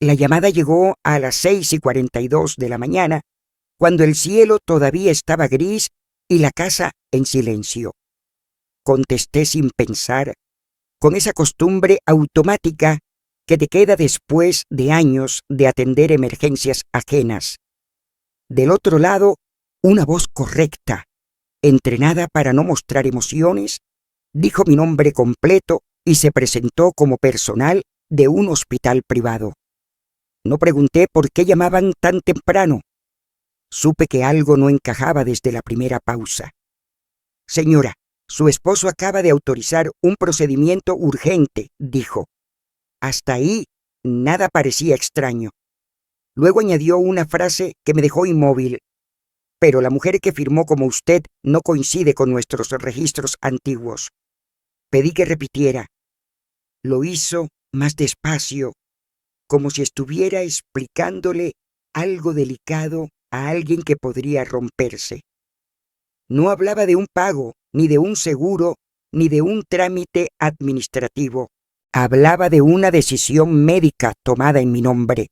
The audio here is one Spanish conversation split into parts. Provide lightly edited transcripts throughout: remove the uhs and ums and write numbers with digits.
La llamada llegó a las 6:42 de la mañana, cuando el cielo todavía estaba gris y la casa en silencio. Contesté sin pensar, con esa costumbre automática que te queda después de años de atender emergencias ajenas. Del otro lado, una voz correcta, entrenada para no mostrar emociones, dijo mi nombre completo y se presentó como personal de un hospital privado. No pregunté por qué llamaban tan temprano. Supe que algo no encajaba desde la primera pausa. Señora, su esposo acaba de autorizar un procedimiento urgente, dijo. Hasta ahí nada parecía extraño. Luego añadió una frase que me dejó inmóvil. Pero la mujer que firmó como usted no coincide con nuestros registros antiguos. Pedí que repitiera. Lo hizo más despacio, como si estuviera explicándole algo delicado a alguien que podría romperse. No hablaba de un pago, ni de un seguro, ni de un trámite administrativo. Hablaba de una decisión médica tomada en mi nombre.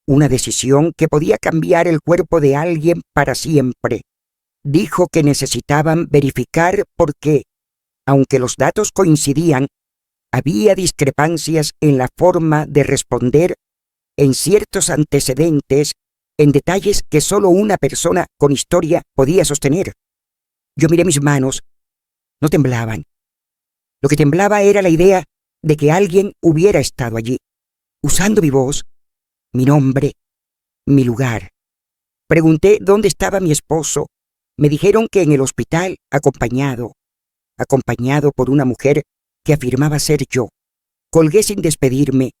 Una decisión que podía cambiar el cuerpo de alguien para siempre. Dijo que necesitaban verificar porque, aunque los datos coincidían, había discrepancias en la forma de responder, en ciertos antecedentes, en detalles que solo una persona con historia podía sostener. Yo miré mis manos. No temblaban. Lo que temblaba era la idea de que alguien hubiera estado allí, usando mi voz, mi nombre, mi lugar. Pregunté dónde estaba mi esposo. Me dijeron que en el hospital, acompañado por una mujer que afirmaba ser yo. Colgué sin despedirme.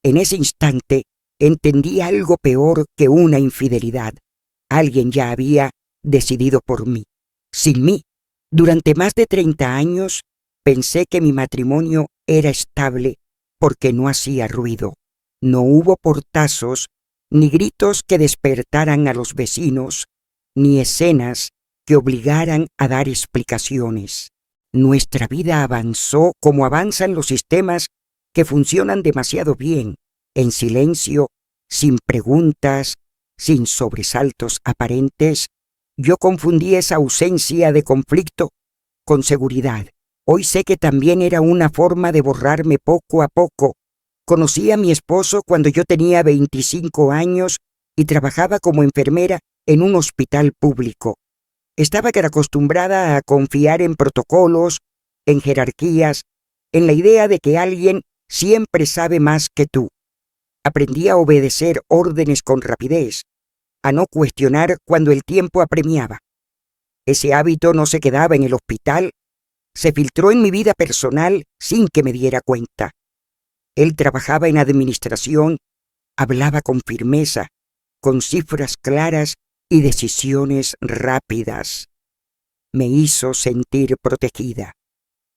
En ese instante entendí algo peor que una infidelidad. Alguien ya había decidido por mí. Sin mí, durante más de 30 años, pensé que mi matrimonio era estable porque no hacía ruido. No hubo portazos, ni gritos que despertaran a los vecinos, ni escenas que obligaran a dar explicaciones. Nuestra vida avanzó como avanzan los sistemas que funcionan demasiado bien, en silencio, sin preguntas, sin sobresaltos aparentes. Yo confundí esa ausencia de conflicto con seguridad. Hoy sé que también era una forma de borrarme poco a poco. Conocí a mi esposo cuando yo tenía 25 años y trabajaba como enfermera en un hospital público. Estaba acostumbrada a confiar en protocolos, en jerarquías, en la idea de que alguien siempre sabe más que tú. Aprendí a obedecer órdenes con rapidez, a no cuestionar cuando el tiempo apremiaba. Ese hábito no se quedaba en el hospital, se filtró en mi vida personal sin que me diera cuenta. Él trabajaba en administración, hablaba con firmeza, con cifras claras y decisiones rápidas. Me hizo sentir protegida.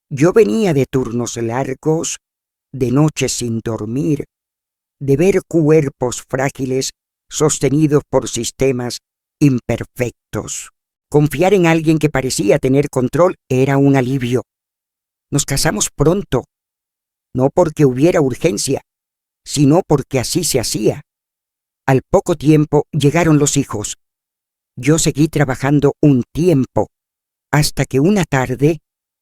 Yo venía de turnos largos, de noches sin dormir, de ver cuerpos frágiles sostenidos por sistemas imperfectos. Confiar en alguien que parecía tener control era un alivio. Nos casamos pronto, no porque hubiera urgencia, sino porque así se hacía. Al poco tiempo llegaron los hijos. Yo seguí trabajando un tiempo, hasta que una tarde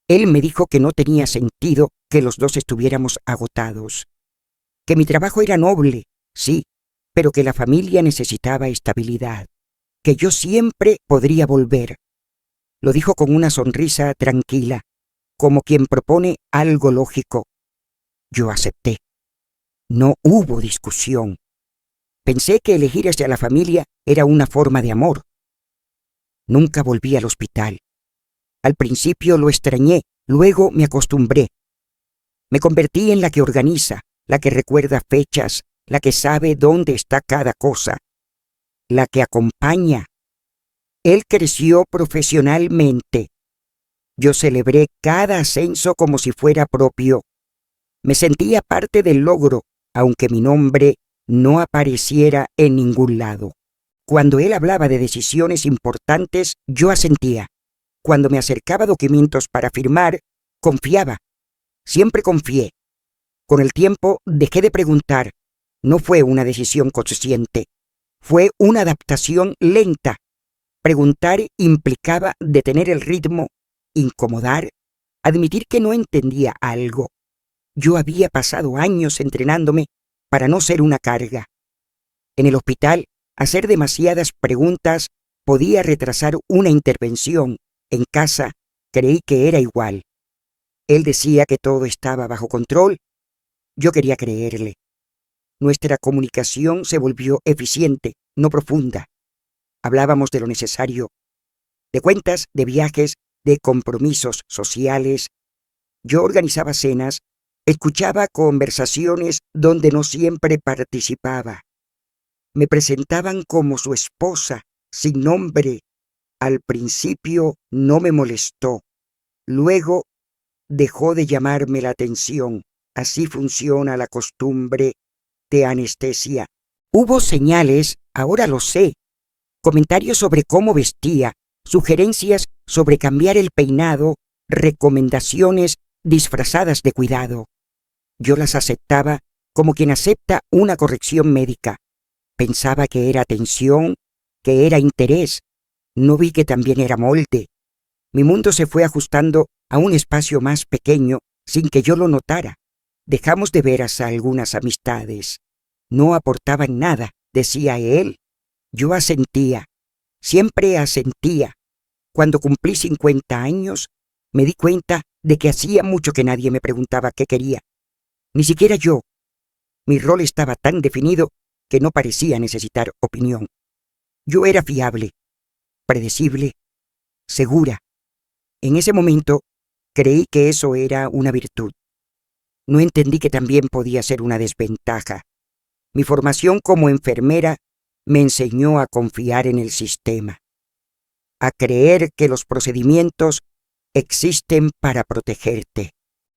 él me dijo que no tenía sentido que los dos estuviéramos agotados, que mi trabajo era noble, sí, pero que la familia necesitaba estabilidad, que yo siempre podría volver. Lo dijo con una sonrisa tranquila, como quien propone algo lógico. Yo acepté. No hubo discusión. Pensé que elegir hacia la familia era una forma de amor. Nunca volví al hospital. Al principio lo extrañé, luego me acostumbré. Me convertí en la que organiza, la que recuerda fechas, la que sabe dónde está cada cosa, la que acompaña. Él creció profesionalmente. Yo celebré cada ascenso como si fuera propio. Me sentía parte del logro, aunque mi nombre no apareciera en ningún lado. Cuando él hablaba de decisiones importantes, yo asentía. Cuando me acercaba documentos para firmar, confiaba. Siempre confié. Con el tiempo dejé de preguntar. No fue una decisión consciente, fue una adaptación lenta. Preguntar implicaba detener el ritmo, incomodar, admitir que no entendía algo. Yo había pasado años entrenándome para no ser una carga. En el hospital, hacer demasiadas preguntas podía retrasar una intervención. En casa, creí que era igual. Él decía que todo estaba bajo control. Yo quería creerle. Nuestra comunicación se volvió eficiente, no profunda. Hablábamos de lo necesario, de cuentas, de viajes, de compromisos sociales. Yo organizaba cenas, escuchaba conversaciones donde no siempre participaba. Me presentaban como su esposa, sin nombre. Al principio no me molestó. Luego dejó de llamarme la atención. Así funciona la costumbre de anestesia. Hubo señales, ahora lo sé. Comentarios sobre cómo vestía, sugerencias sobre cambiar el peinado, recomendaciones disfrazadas de cuidado. Yo las aceptaba como quien acepta una corrección médica. Pensaba que era atención, que era interés. No vi que también era molde. Mi mundo se fue ajustando a un espacio más pequeño sin que yo lo notara. Dejamos de veras a algunas amistades. No aportaban nada, decía él. Yo asentía, siempre asentía. Cuando cumplí 50 años, me di cuenta de que hacía mucho que nadie me preguntaba qué quería. Ni siquiera yo. Mi rol estaba tan definido que no parecía necesitar opinión. Yo era fiable, predecible, segura. En ese momento, creí que eso era una virtud. No entendí que también podía ser una desventaja. Mi formación como enfermera me enseñó a confiar en el sistema, a creer que los procedimientos existen para protegerte,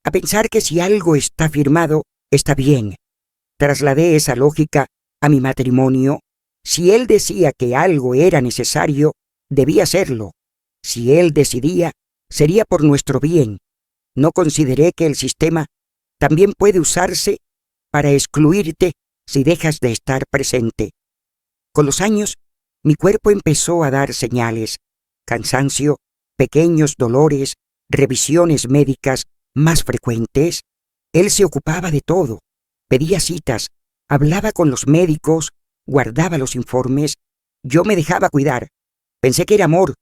a pensar que si algo está firmado, está bien. Trasladé esa lógica a mi matrimonio. Si él decía que algo era necesario, debía serlo. Si él decidía, sería por nuestro bien. No consideré que el sistema también puede usarse para excluirte si dejas de estar presente. Con los años, mi cuerpo empezó a dar señales: cansancio, pequeños dolores, revisiones médicas más frecuentes. Él se ocupaba de todo, pedía citas, hablaba con los médicos, guardaba los informes. Yo me dejaba cuidar. Pensé que era amor.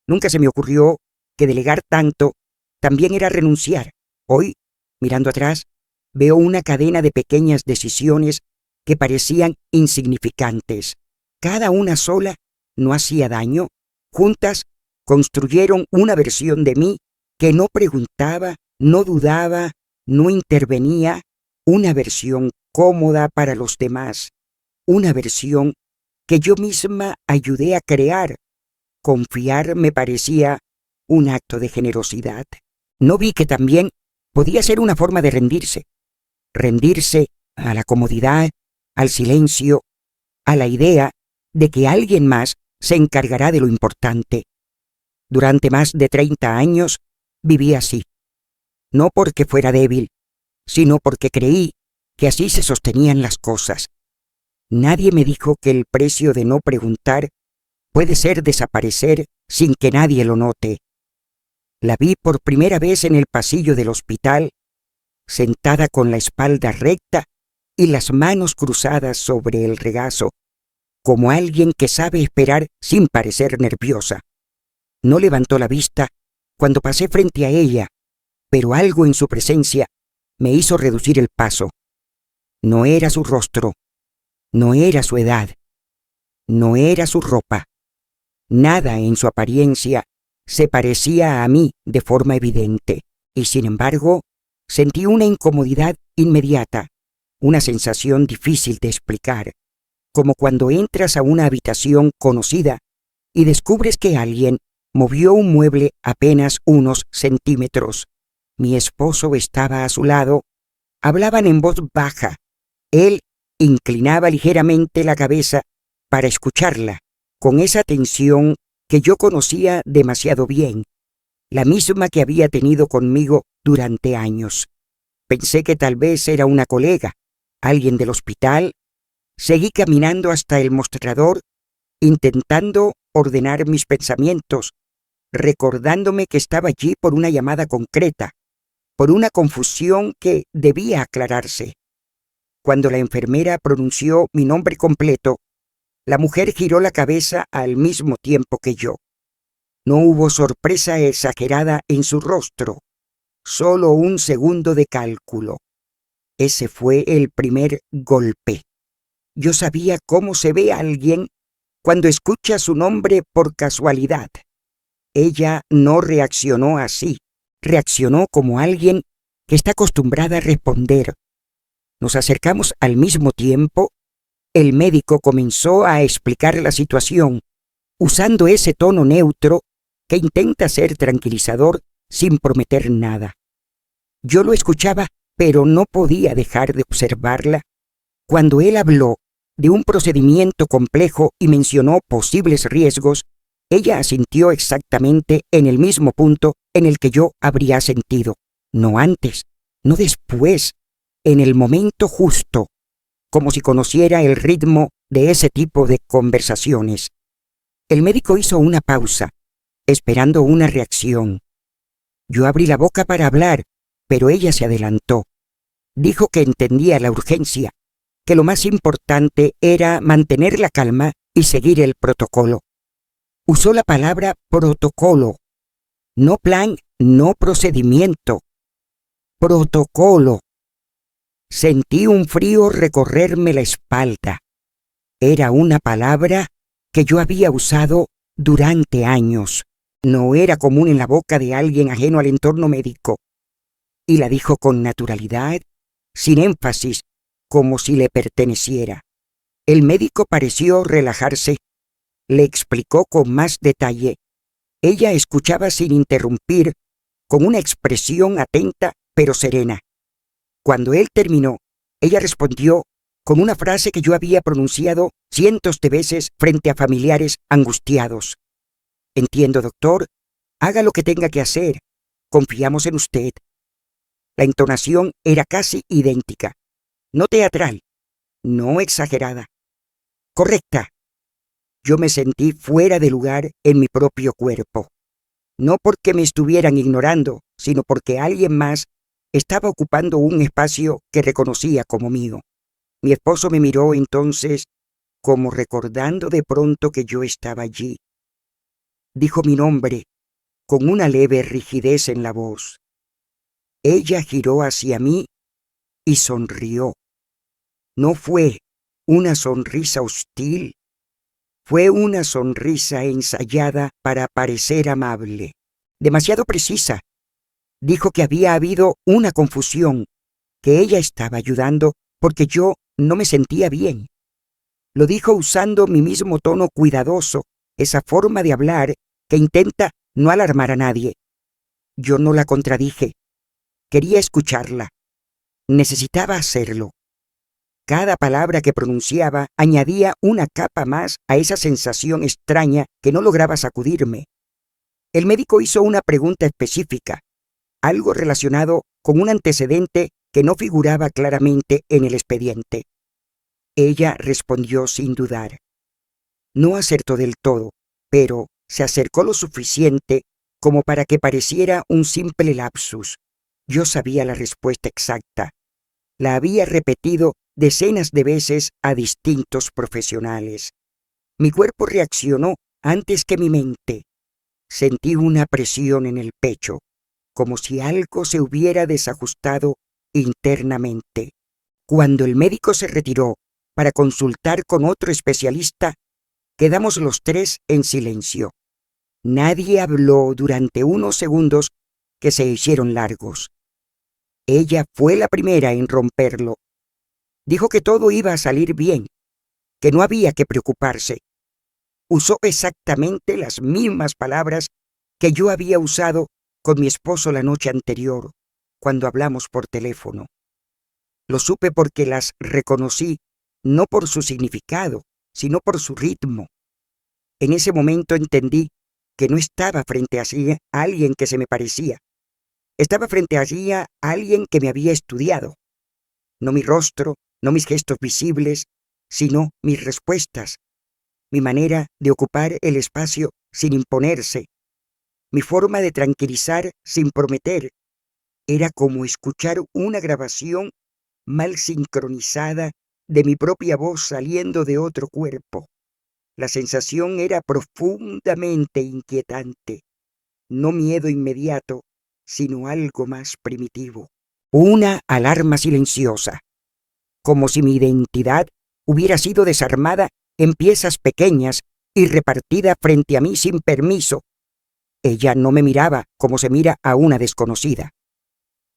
Nunca se me ocurrió que delegar tanto también era renunciar. Hoy, mirando atrás, veo una cadena de pequeñas decisiones que parecían insignificantes. Cada una sola no hacía daño. Juntas construyeron una versión de mí que no preguntaba, no dudaba, no intervenía. Una versión cómoda para los demás. Una versión que yo misma ayudé a crear. Confiar me parecía un acto de generosidad. No vi que también podía ser una forma de rendirse. Rendirse a la comodidad, al silencio, a la idea de que alguien más se encargará de lo importante. Durante más de 30 años viví así. No porque fuera débil, sino porque creí que así se sostenían las cosas. Nadie me dijo que el precio de no preguntar puede ser desaparecer sin que nadie lo note. La vi por primera vez en el pasillo del hospital, sentada con la espalda recta y las manos cruzadas sobre el regazo, como alguien que sabe esperar sin parecer nerviosa. No levantó la vista cuando pasé frente a ella, pero algo en su presencia me hizo reducir el paso. No era su rostro, no era su edad, no era su ropa. Nada en su apariencia se parecía a mí de forma evidente, y sin embargo, sentí una incomodidad inmediata, una sensación difícil de explicar, como cuando entras a una habitación conocida y descubres que alguien movió un mueble apenas unos centímetros. Mi esposo estaba a su lado. Hablaban en voz baja. Él inclinaba ligeramente la cabeza para escucharla, con esa tensión que yo conocía demasiado bien, la misma que había tenido conmigo durante años. Pensé que tal vez era una colega, alguien del hospital, Seguí caminando hasta el mostrador, intentando ordenar mis pensamientos, recordándome que estaba allí por una llamada concreta, por una confusión que debía aclararse. Cuando la enfermera pronunció mi nombre completo, la mujer giró la cabeza al mismo tiempo que yo. No hubo sorpresa exagerada en su rostro, solo un segundo de cálculo. Ese fue el primer golpe. Yo sabía cómo se ve a alguien cuando escucha su nombre por casualidad. Ella no reaccionó así, reaccionó como alguien que está acostumbrada a responder. Nos acercamos al mismo tiempo. El médico comenzó a explicar la situación, usando ese tono neutro que intenta ser tranquilizador sin prometer nada. Yo lo escuchaba, pero no podía dejar de observarla. Cuando él habló de un procedimiento complejo y mencionó posibles riesgos, ella asintió exactamente en el mismo punto en el que yo habría sentido, no antes, no después, en el momento justo, como si conociera el ritmo de ese tipo de conversaciones. El médico hizo una pausa, esperando una reacción. Yo abrí la boca para hablar, pero ella se adelantó. Dijo que entendía la urgencia, que lo más importante era mantener la calma y seguir el protocolo. Usó la palabra protocolo, no plan, no procedimiento. Protocolo. Sentí un frío recorrerme la espalda. Era una palabra que yo había usado durante años. No era común en la boca de alguien ajeno al entorno médico. Y la dijo con naturalidad, sin énfasis, como si le perteneciera. El médico pareció relajarse. Le explicó con más detalle. Ella escuchaba sin interrumpir, con una expresión atenta pero serena. Cuando él terminó, ella respondió con una frase que yo había pronunciado cientos de veces frente a familiares angustiados. Entiendo, doctor. Haga lo que tenga que hacer. Confiamos en usted. La entonación era casi idéntica. No teatral, no exagerada. Correcta. Yo me sentí fuera de lugar en mi propio cuerpo. No porque me estuvieran ignorando, sino porque alguien más estaba ocupando un espacio que reconocía como mío. Mi esposo me miró entonces, como recordando de pronto que yo estaba allí. Dijo mi nombre, con una leve rigidez en la voz. Ella giró hacia mí y sonrió. No fue una sonrisa hostil, fue una sonrisa ensayada para parecer amable, demasiado precisa. Dijo que había habido una confusión, que ella estaba ayudando porque yo no me sentía bien. Lo dijo usando mi mismo tono cuidadoso, esa forma de hablar que intenta no alarmar a nadie. Yo no la contradije. Quería escucharla. Necesitaba hacerlo. Cada palabra que pronunciaba añadía una capa más a esa sensación extraña que no lograba sacudirme. El médico hizo una pregunta específica, algo relacionado con un antecedente que no figuraba claramente en el expediente. Ella respondió sin dudar. No acertó del todo, pero se acercó lo suficiente como para que pareciera un simple lapsus. Yo sabía la respuesta exacta. La había repetido decenas de veces a distintos profesionales. Mi cuerpo reaccionó antes que mi mente. Sentí una presión en el pecho, como si algo se hubiera desajustado internamente. Cuando el médico se retiró para consultar con otro especialista, quedamos los tres en silencio. Nadie habló durante unos segundos que se hicieron largos. Ella fue la primera en romperlo. Dijo que todo iba a salir bien, que no había que preocuparse. Usó exactamente las mismas palabras que yo había usado con mi esposo la noche anterior, cuando hablamos por teléfono. Lo supe porque las reconocí, no por su significado, sino por su ritmo. En ese momento entendí que no estaba frente a alguien que se me parecía. Estaba frente a alguien que me había estudiado. No mi rostro, no mis gestos visibles, sino mis respuestas, mi manera de ocupar el espacio sin imponerse, mi forma de tranquilizar sin prometer. Era como escuchar una grabación mal sincronizada de mi propia voz saliendo de otro cuerpo. La sensación era profundamente inquietante, no miedo inmediato, sino algo más primitivo. Una alarma silenciosa, como si mi identidad hubiera sido desarmada en piezas pequeñas y repartida frente a mí sin permiso. Ella no me miraba como se mira a una desconocida.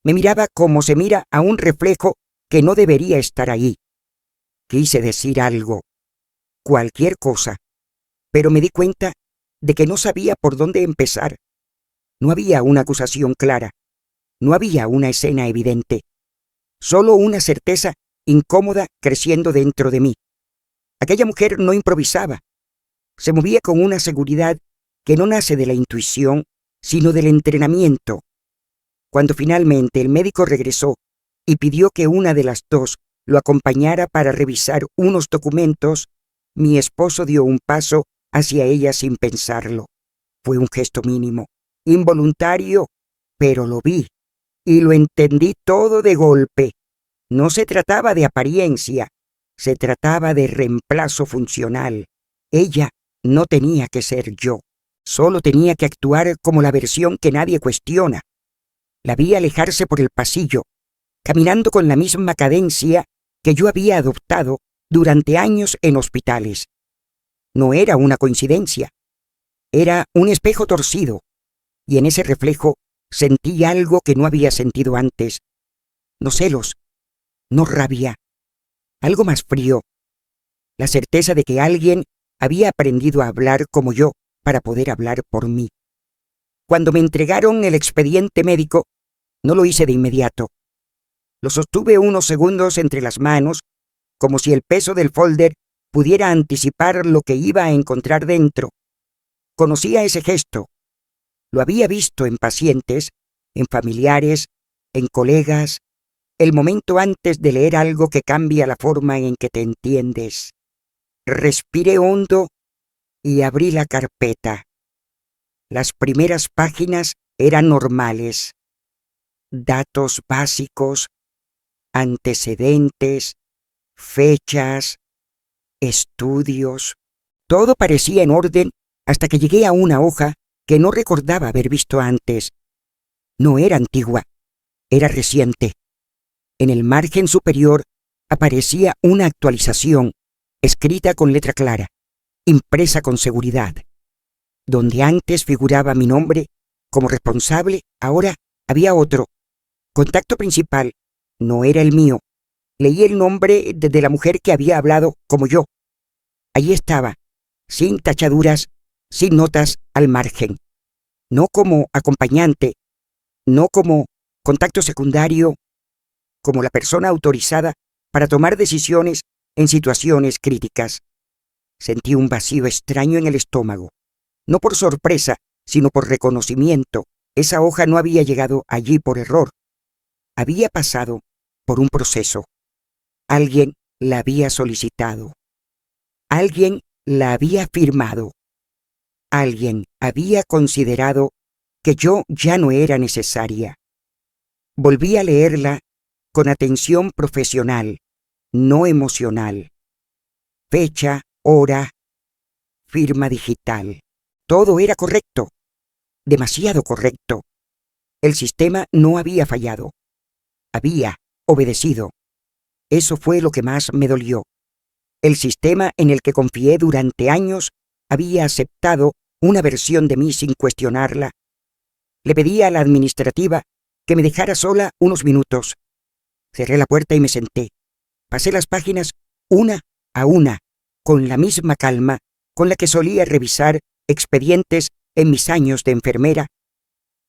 Me miraba como se mira a un reflejo que no debería estar ahí. Quise decir algo, cualquier cosa, pero me di cuenta de que no sabía por dónde empezar. No había una acusación clara, no había una escena evidente, solo una certeza incómoda creciendo dentro de mí. Aquella mujer no improvisaba, se movía con una seguridad que no nace de la intuición, sino del entrenamiento. Cuando finalmente el médico regresó y pidió que una de las dos lo acompañara para revisar unos documentos, mi esposo dio un paso hacia ella sin pensarlo. Fue un gesto mínimo, involuntario, pero lo vi y lo entendí todo de golpe. No se trataba de apariencia, se trataba de reemplazo funcional. Ella no tenía que ser yo, solo tenía que actuar como la versión que nadie cuestiona. La vi alejarse por el pasillo, caminando con la misma cadencia que yo había adoptado durante años en hospitales. No era una coincidencia, era un espejo torcido, y en ese reflejo sentí algo que no había sentido antes. No celos, no rabia, algo más frío, la certeza de que alguien había aprendido a hablar como yo para poder hablar por mí. Cuando me entregaron el expediente médico, no lo hice de inmediato. Lo sostuve unos segundos entre las manos, como si el peso del folder pudiera anticipar lo que iba a encontrar dentro. Conocía ese gesto. Lo había visto en pacientes, en familiares, en colegas, el momento antes de leer algo que cambia la forma en que te entiendes. Respiré hondo y abrí la carpeta. Las primeras páginas eran normales. Datos básicos, antecedentes, fechas, estudios. Todo parecía en orden hasta que llegué a una hoja que no recordaba haber visto antes. No era antigua, era reciente. En el margen superior aparecía una actualización, escrita con letra clara, impresa con seguridad. Donde antes figuraba mi nombre como responsable, ahora había otro. Contacto principal no era el mío. Leí el nombre de la mujer que había hablado como yo. Allí estaba, sin tachaduras, sin notas al margen. No como acompañante, no como contacto secundario, como la persona autorizada para tomar decisiones en situaciones críticas. Sentí un vacío extraño en el estómago. No por sorpresa, sino por reconocimiento. Esa hoja no había llegado allí por error. Había pasado por un proceso. Alguien la había solicitado. Alguien la había firmado. Alguien había considerado que yo ya no era necesaria. Volví a leerla con atención profesional, no emocional. Fecha, hora, firma digital. Todo era correcto, demasiado correcto. El sistema no había fallado. Había obedecido. Eso fue lo que más me dolió. El sistema en el que confié durante años había aceptado una versión de mí sin cuestionarla. Le pedí a la administrativa que me dejara sola unos minutos. Cerré la puerta y me senté. Pasé las páginas una a una, con la misma calma con la que solía revisar expedientes en mis años de enfermera.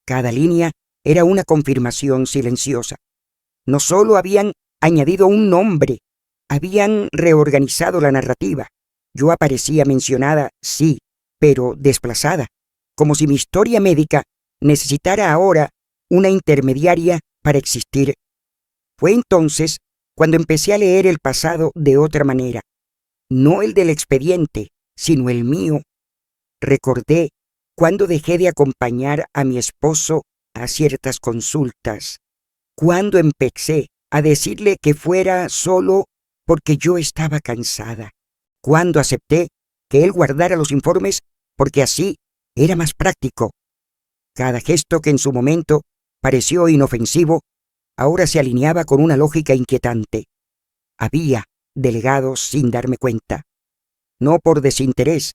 Cada línea era una confirmación silenciosa. No solo habían añadido un nombre, habían reorganizado la narrativa. Yo aparecía mencionada, sí, pero desplazada, como si mi historia médica necesitara ahora una intermediaria para existir. Fue entonces cuando empecé a leer el pasado de otra manera. no el del expediente, sino el mío. Recordé cuando dejé de acompañar a mi esposo a ciertas consultas, cuando empecé a decirle que fuera solo porque yo estaba cansada, cuando acepté que él guardara los informes porque así era más práctico. Cada gesto que en su momento pareció inofensivo, ahora se alineaba con una lógica inquietante. Había delegado sin darme cuenta, no por desinterés,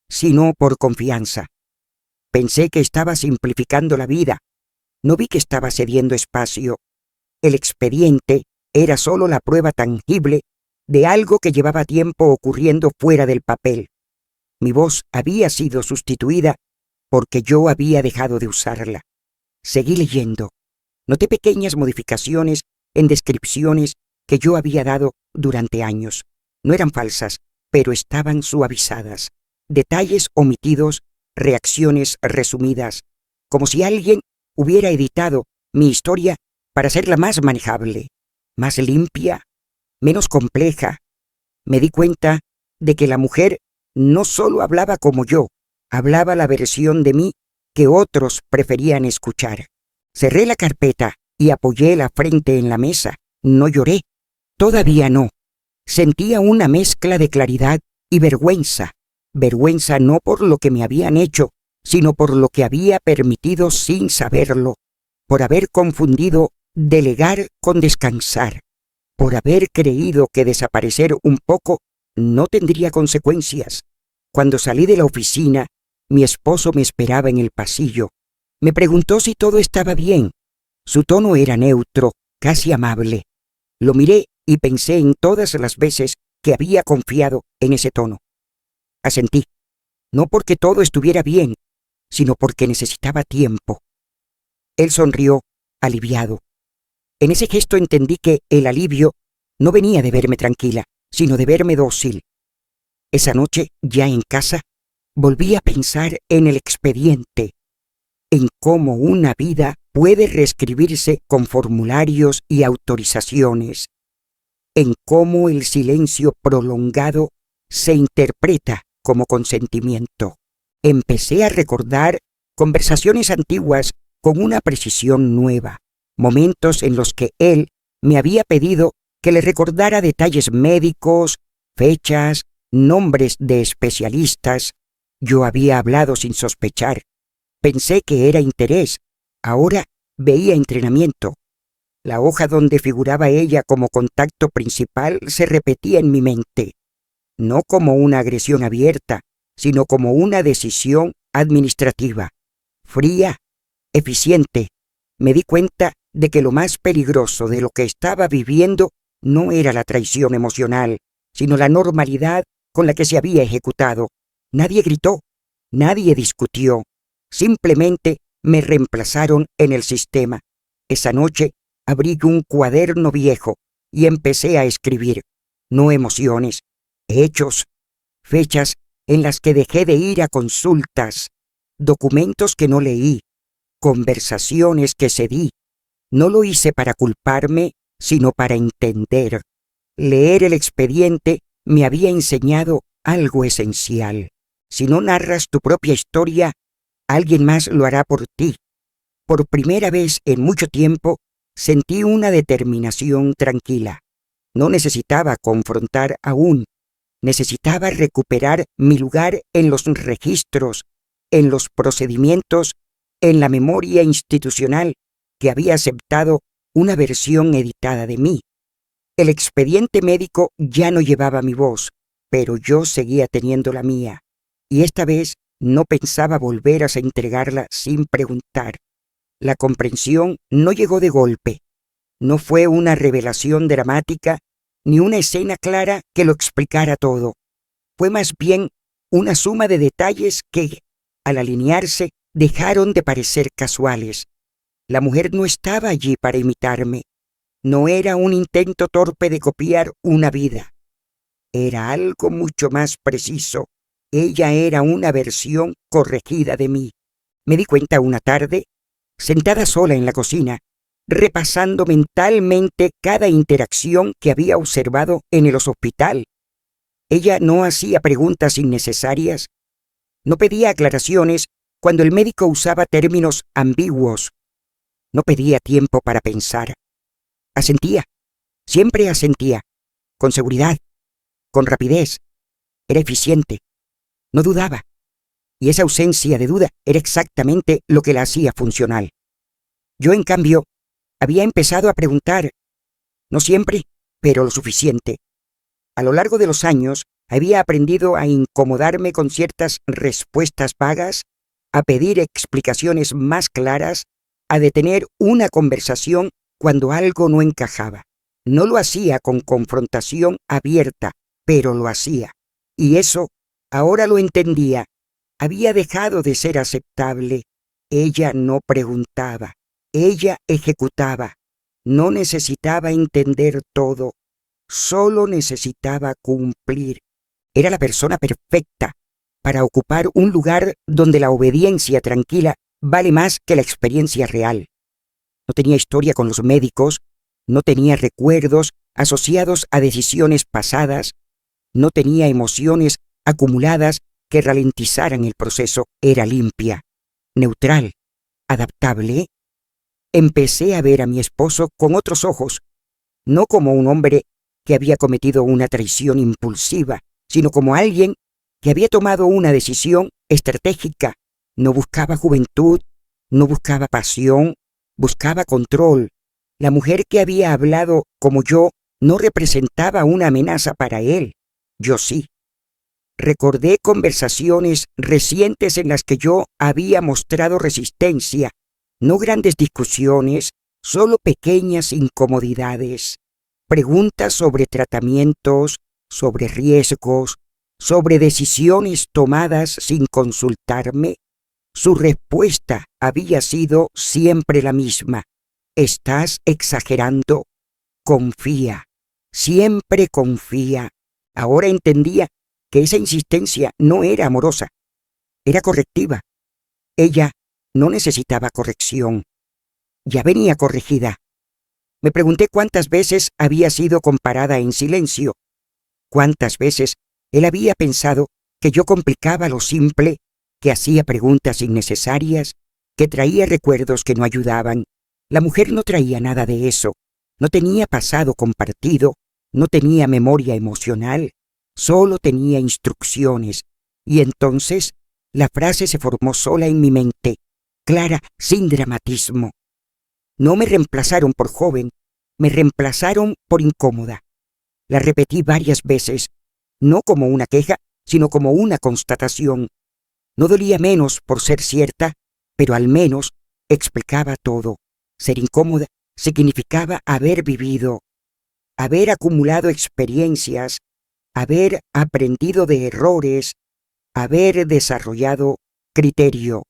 sino por confianza. Pensé que estaba simplificando la vida, no vi que estaba cediendo espacio. El expediente era solo la prueba tangible de algo que llevaba tiempo ocurriendo fuera del papel. Mi voz había sido sustituida porque yo había dejado de usarla. Seguí leyendo. Noté pequeñas modificaciones en descripciones que yo había dado durante años. No eran falsas, pero estaban suavizadas. Detalles omitidos, reacciones resumidas, como si alguien hubiera editado mi historia para hacerla más manejable, más limpia, menos compleja. Me di cuenta de que la mujer no solo hablaba como yo, hablaba la versión de mí que otros preferían escuchar. Cerré la carpeta y apoyé la frente en la mesa. No lloré, todavía no. Sentía una mezcla de claridad y vergüenza. Vergüenza no por lo que me habían hecho, sino por lo que había permitido sin saberlo, por haber confundido delegar con descansar, por haber creído que desaparecer un poco no tendría consecuencias. Cuando salí de la oficina, mi esposo me esperaba en el pasillo. Me preguntó si todo estaba bien. Su tono era neutro, casi amable. Lo miré y pensé en todas las veces que había confiado en ese tono. Asentí, no porque todo estuviera bien, sino porque necesitaba tiempo. Él sonrió, aliviado. En ese gesto entendí que el alivio no venía de verme tranquila, sino de verme dócil. Esa noche, ya en casa, volví a pensar en el expediente, en cómo una vida puede reescribirse con formularios y autorizaciones, en cómo el silencio prolongado se interpreta como consentimiento. Empecé a recordar conversaciones antiguas con una precisión nueva, momentos en los que él me había pedido que le recordara detalles médicos, fechas, nombres de especialistas. Yo había hablado sin sospechar. Pensé que era interés. Ahora veía entrenamiento. La hoja donde figuraba ella como contacto principal se repetía en mi mente, no como una agresión abierta, sino como una decisión administrativa, fría, eficiente. Me di cuenta de que lo más peligroso de lo que estaba viviendo no era la traición emocional, sino la normalidad con la que se había ejecutado. Nadie gritó, nadie discutió, simplemente me reemplazaron en el sistema. Esa noche abrí un cuaderno viejo y empecé a escribir, no emociones, hechos, fechas en las que dejé de ir a consultas, documentos que no leí, conversaciones que cedí. No lo hice para culparme, sino para entender. Leer el expediente me había enseñado algo esencial. Si no narras tu propia historia, alguien más lo hará por ti. Por primera vez en mucho tiempo, sentí una determinación tranquila. No necesitaba confrontar aún. Necesitaba recuperar mi lugar en los registros, en los procedimientos, en la memoria institucional que había aceptado una versión editada de mí. El expediente médico ya no llevaba mi voz, pero yo seguía teniendo la mía, y esta vez no pensaba volver a entregarla sin preguntar. La comprensión no llegó de golpe. No fue una revelación dramática ni una escena clara que lo explicara todo. Fue más bien una suma de detalles que, al alinearse, dejaron de parecer casuales. La mujer no estaba allí para imitarme. No era un intento torpe de copiar una vida. Era algo mucho más preciso. Ella era una versión corregida de mí. Me di cuenta una tarde, sentada sola en la cocina, repasando mentalmente cada interacción que había observado en el hospital. Ella no hacía preguntas innecesarias, no pedía aclaraciones cuando el médico usaba términos ambiguos, no pedía tiempo para pensar. Asentía, siempre asentía, con seguridad, con rapidez. Era eficiente, no dudaba, y esa ausencia de duda era exactamente lo que la hacía funcional. Yo, en cambio, había empezado a preguntar, no siempre, pero lo suficiente. A lo largo de los años, había aprendido a incomodarme con ciertas respuestas vagas, a pedir explicaciones más claras, a detener una conversación cuando algo no encajaba. No lo hacía con confrontación abierta, pero lo hacía. Y eso, ahora lo entendía, había dejado de ser aceptable. Ella no preguntaba, ella ejecutaba. No necesitaba entender todo, solo necesitaba cumplir. Era la persona perfecta para ocupar un lugar donde la obediencia tranquila vale más que la experiencia real. No tenía historia con los médicos, no tenía recuerdos asociados a decisiones pasadas, no tenía emociones acumuladas que ralentizaran el proceso. Era limpia, neutral, adaptable. Empecé a ver a mi esposo con otros ojos, no como un hombre que había cometido una traición impulsiva, sino como alguien que había tomado una decisión estratégica. No buscaba juventud, no buscaba pasión, buscaba control. La mujer que había hablado como yo no representaba una amenaza para él. Yo sí. Recordé conversaciones recientes en las que yo había mostrado resistencia, no grandes discusiones, solo pequeñas incomodidades, preguntas sobre tratamientos, sobre riesgos, sobre decisiones tomadas sin consultarme. Su respuesta había sido siempre la misma. ¿Estás exagerando? Confía, siempre confía. Ahora entendía que esa insistencia no era amorosa, era correctiva. Ella no necesitaba corrección. Ya venía corregida. Me pregunté cuántas veces había sido comparada en silencio, cuántas veces él había pensado que yo complicaba lo simple, que hacía preguntas innecesarias, que traía recuerdos que no ayudaban. La mujer no traía nada de eso, no tenía pasado compartido, no tenía memoria emocional, solo tenía instrucciones. Y entonces la frase se formó sola en mi mente, clara, sin dramatismo. No me reemplazaron por joven, me reemplazaron por incómoda. La repetí varias veces, no como una queja, sino como una constatación. No dolía menos por ser cierta, pero al menos explicaba todo. Ser incómoda significaba haber vivido, haber acumulado experiencias, haber aprendido de errores, haber desarrollado criterio.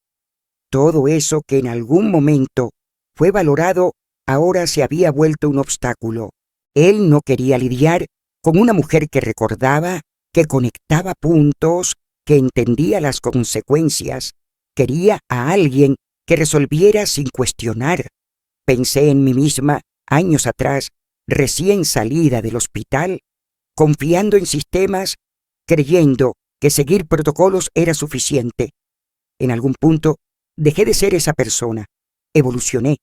Todo eso que en algún momento fue valorado ahora se había vuelto un obstáculo. Él no quería lidiar con una mujer que recordaba, que conectaba puntos, que entendía las consecuencias. Quería a alguien que resolviera sin cuestionar. Pensé en mí misma años atrás, recién salida del hospital, confiando en sistemas, creyendo que seguir protocolos era suficiente. En algún punto dejé de ser esa persona, evolucioné,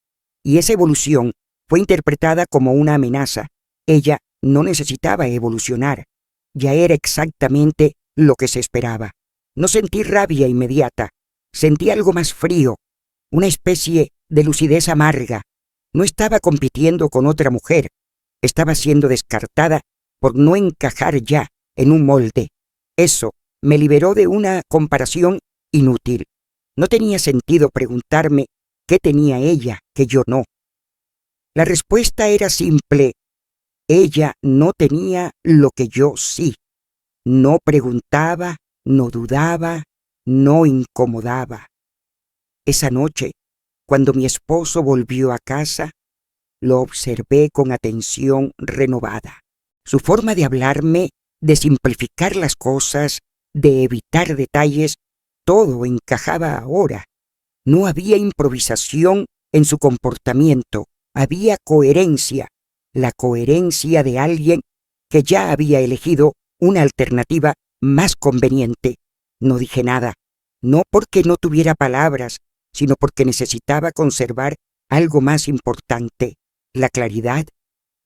y esa evolución fue interpretada como una amenaza. Ella no necesitaba evolucionar, ya era exactamente lo que se esperaba. No sentí rabia inmediata, sentí algo más frío, una especie de lucidez amarga. No estaba compitiendo con otra mujer, estaba siendo descartada por no encajar ya en un molde. Eso me liberó de una comparación inútil. No tenía sentido preguntarme qué tenía ella que yo no. La respuesta era simple. Ella no tenía lo que yo sí. No preguntaba, no dudaba, no incomodaba. Esa noche, cuando mi esposo volvió a casa, lo observé con atención renovada. Su forma de hablarme, de simplificar las cosas, de evitar detalles, todo encajaba ahora. No había improvisación en su comportamiento, había coherencia, la coherencia de alguien que ya había elegido una alternativa más conveniente. No dije nada, no porque no tuviera palabras, sino porque necesitaba conservar algo más importante, la claridad.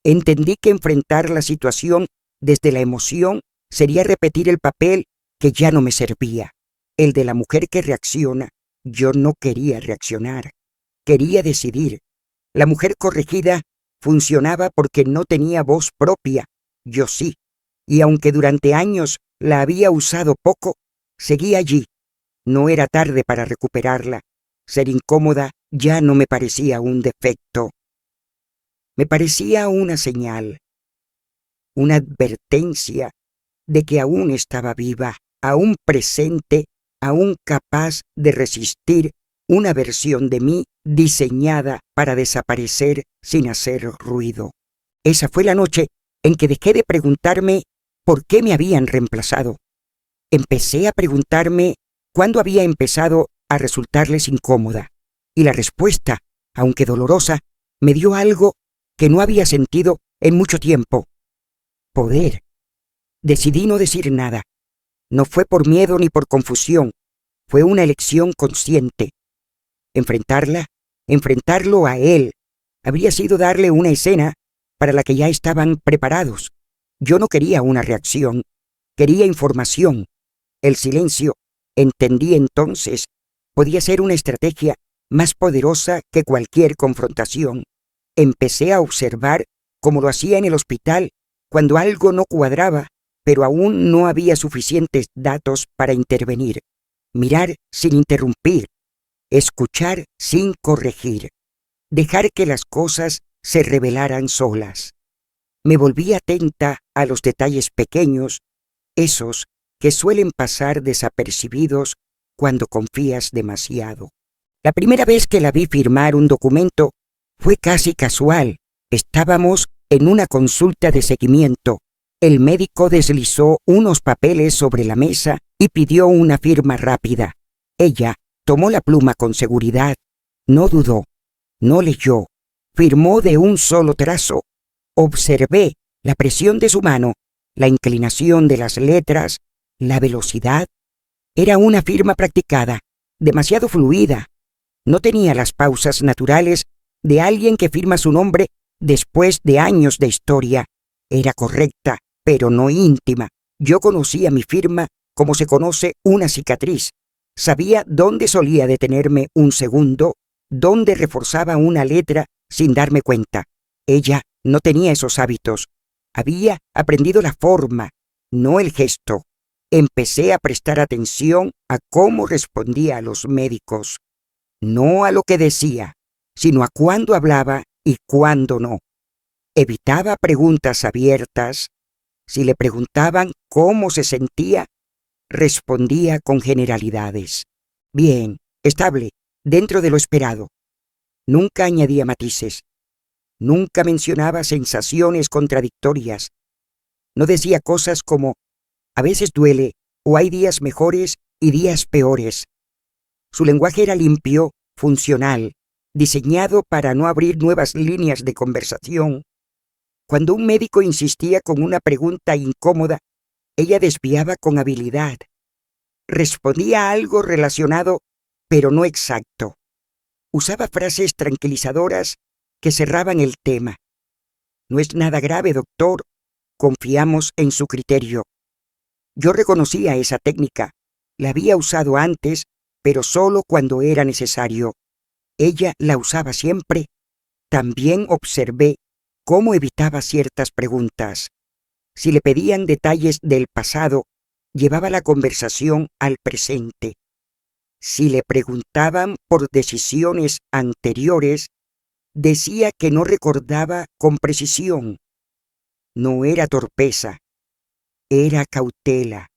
Entendí que enfrentar la situación desde la emoción sería repetir el papel que ya no me servía, el de la mujer que reacciona. Yo no quería reaccionar, quería decidir. La mujer corregida funcionaba porque no tenía voz propia, yo sí, y aunque durante años la había usado poco, seguía allí. No era tarde para recuperarla. Ser incómoda ya no me parecía un defecto. Me parecía una señal, una advertencia de que aún estaba viva, aún presente, aún capaz de resistir una versión de mí diseñada para desaparecer sin hacer ruido. Esa fue la noche en que dejé de preguntarme por qué me habían reemplazado. Empecé a preguntarme cuándo había empezado a resultarles incómoda, y la respuesta, aunque dolorosa, me dio algo que no había sentido en mucho tiempo: poder. Decidí no decir nada. No fue por miedo ni por confusión, fue una elección consciente. Enfrentarlo a él, habría sido darle una escena para la que ya estaban preparados. Yo no quería una reacción, quería información. El silencio, entendí entonces, podía ser una estrategia más poderosa que cualquier confrontación. Empecé a observar como lo hacía en el hospital cuando algo no cuadraba, pero aún no había suficientes datos para intervenir. Mirar sin interrumpir, escuchar sin corregir, dejar que las cosas se revelaran solas. Me volví atenta a los detalles pequeños, esos que suelen pasar desapercibidos cuando confías demasiado. La primera vez que la vi firmar un documento fue casi casual. Estábamos en una consulta de seguimiento. El médico deslizó unos papeles sobre la mesa y pidió una firma rápida. Ella tomó la pluma con seguridad, no dudó, no leyó, firmó de un solo trazo. Observé la presión de su mano, la inclinación de las letras, la velocidad. Era una firma practicada, demasiado fluida. No tenía las pausas naturales de alguien que firma su nombre después de años de historia. Era correcta, pero no íntima. Yo conocía mi firma como se conoce una cicatriz. Sabía dónde solía detenerme un segundo, dónde reforzaba una letra sin darme cuenta. Ella no tenía esos hábitos. Había aprendido la forma, no el gesto. Empecé a prestar atención a cómo respondía a los médicos. No a lo que decía, sino a cuándo hablaba y cuándo no. Evitaba preguntas abiertas. Si le preguntaban cómo se sentía, respondía con generalidades. Bien, estable, dentro de lo esperado. Nunca añadía matices. Nunca mencionaba sensaciones contradictorias. No decía cosas como "a veces duele" o "hay días mejores y días peores". Su lenguaje era limpio, funcional, diseñado para no abrir nuevas líneas de conversación. Cuando un médico insistía con una pregunta incómoda, ella desviaba con habilidad. Respondía a algo relacionado, pero no exacto. Usaba frases tranquilizadoras que cerraban el tema. "No es nada grave, doctor. Confiamos en su criterio". Yo reconocía esa técnica. La había usado antes, pero solo cuando era necesario. Ella la usaba siempre. También observé cómo evitaba ciertas preguntas. Si le pedían detalles del pasado, llevaba la conversación al presente. Si le preguntaban por decisiones anteriores, decía que no recordaba con precisión. No era torpeza, era cautela.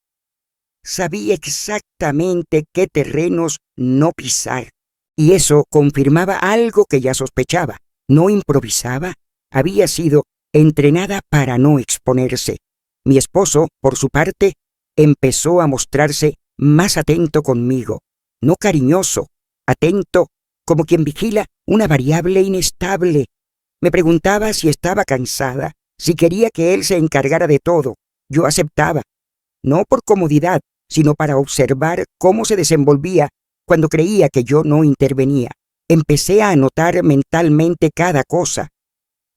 Sabía exactamente qué terrenos no pisar, y eso confirmaba algo que ya sospechaba. No improvisaba, había sido entrenada para no exponerse. Mi esposo, por su parte, empezó a mostrarse más atento conmigo, no cariñoso, atento como quien vigila una variable inestable. Me preguntaba si estaba cansada, si quería que él se encargara de todo. Yo aceptaba, no por comodidad, sino para observar cómo se desenvolvía cuando creía que yo no intervenía. Empecé a anotar mentalmente cada cosa.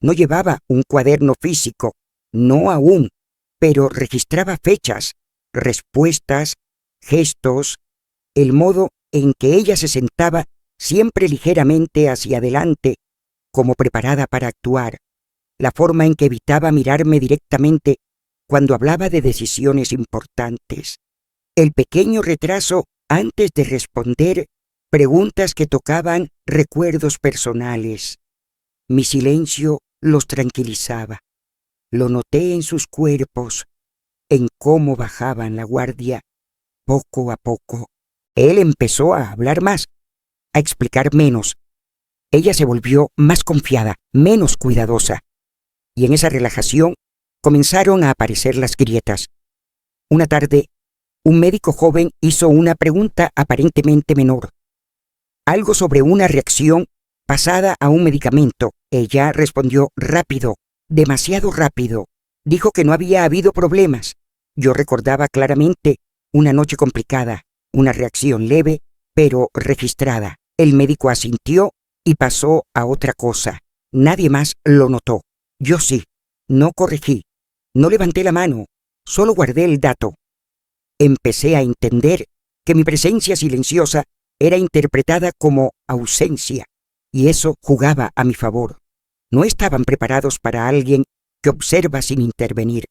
No llevaba un cuaderno físico, no aún, pero registraba fechas, respuestas, gestos, el modo en que ella se sentaba siempre ligeramente hacia adelante, como preparada para actuar, la forma en que evitaba mirarme directamente cuando hablaba de decisiones importantes, el pequeño retraso antes de responder preguntas que tocaban recuerdos personales. Mi silencio los tranquilizaba. Lo noté en sus cuerpos, en cómo bajaban la guardia poco a poco. Él empezó a hablar más, a explicar menos. Ella se volvió más confiada, menos cuidadosa. Y en esa relajación comenzaron a aparecer las grietas. Una tarde, un médico joven hizo una pregunta aparentemente menor. Algo sobre una reacción pasada a un medicamento. Ella respondió rápido, demasiado rápido. Dijo que no había habido problemas. Yo recordaba claramente una noche complicada, una reacción leve, pero registrada. El médico asintió y pasó a otra cosa. Nadie más lo notó. Yo sí. No corregí. No levanté la mano. Solo guardé el dato. Empecé a entender que mi presencia silenciosa era interpretada como ausencia, y eso jugaba a mi favor. No estaban preparados para alguien que observa sin intervenir.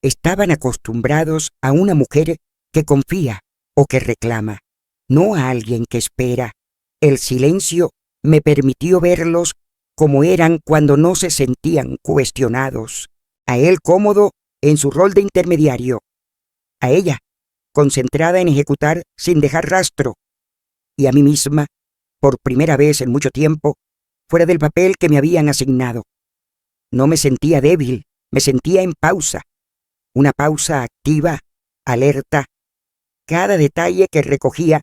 Estaban acostumbrados a una mujer que confía o que reclama, no a alguien que espera. El silencio me permitió verlos como eran cuando no se sentían cuestionados. A él cómodo en su rol de intermediario. A ella concentrada en ejecutar sin dejar rastro. Y a mí misma, por primera vez en mucho tiempo, fuera del papel que me habían asignado. No me sentía débil, me sentía en pausa. Una pausa activa, alerta. Cada detalle que recogía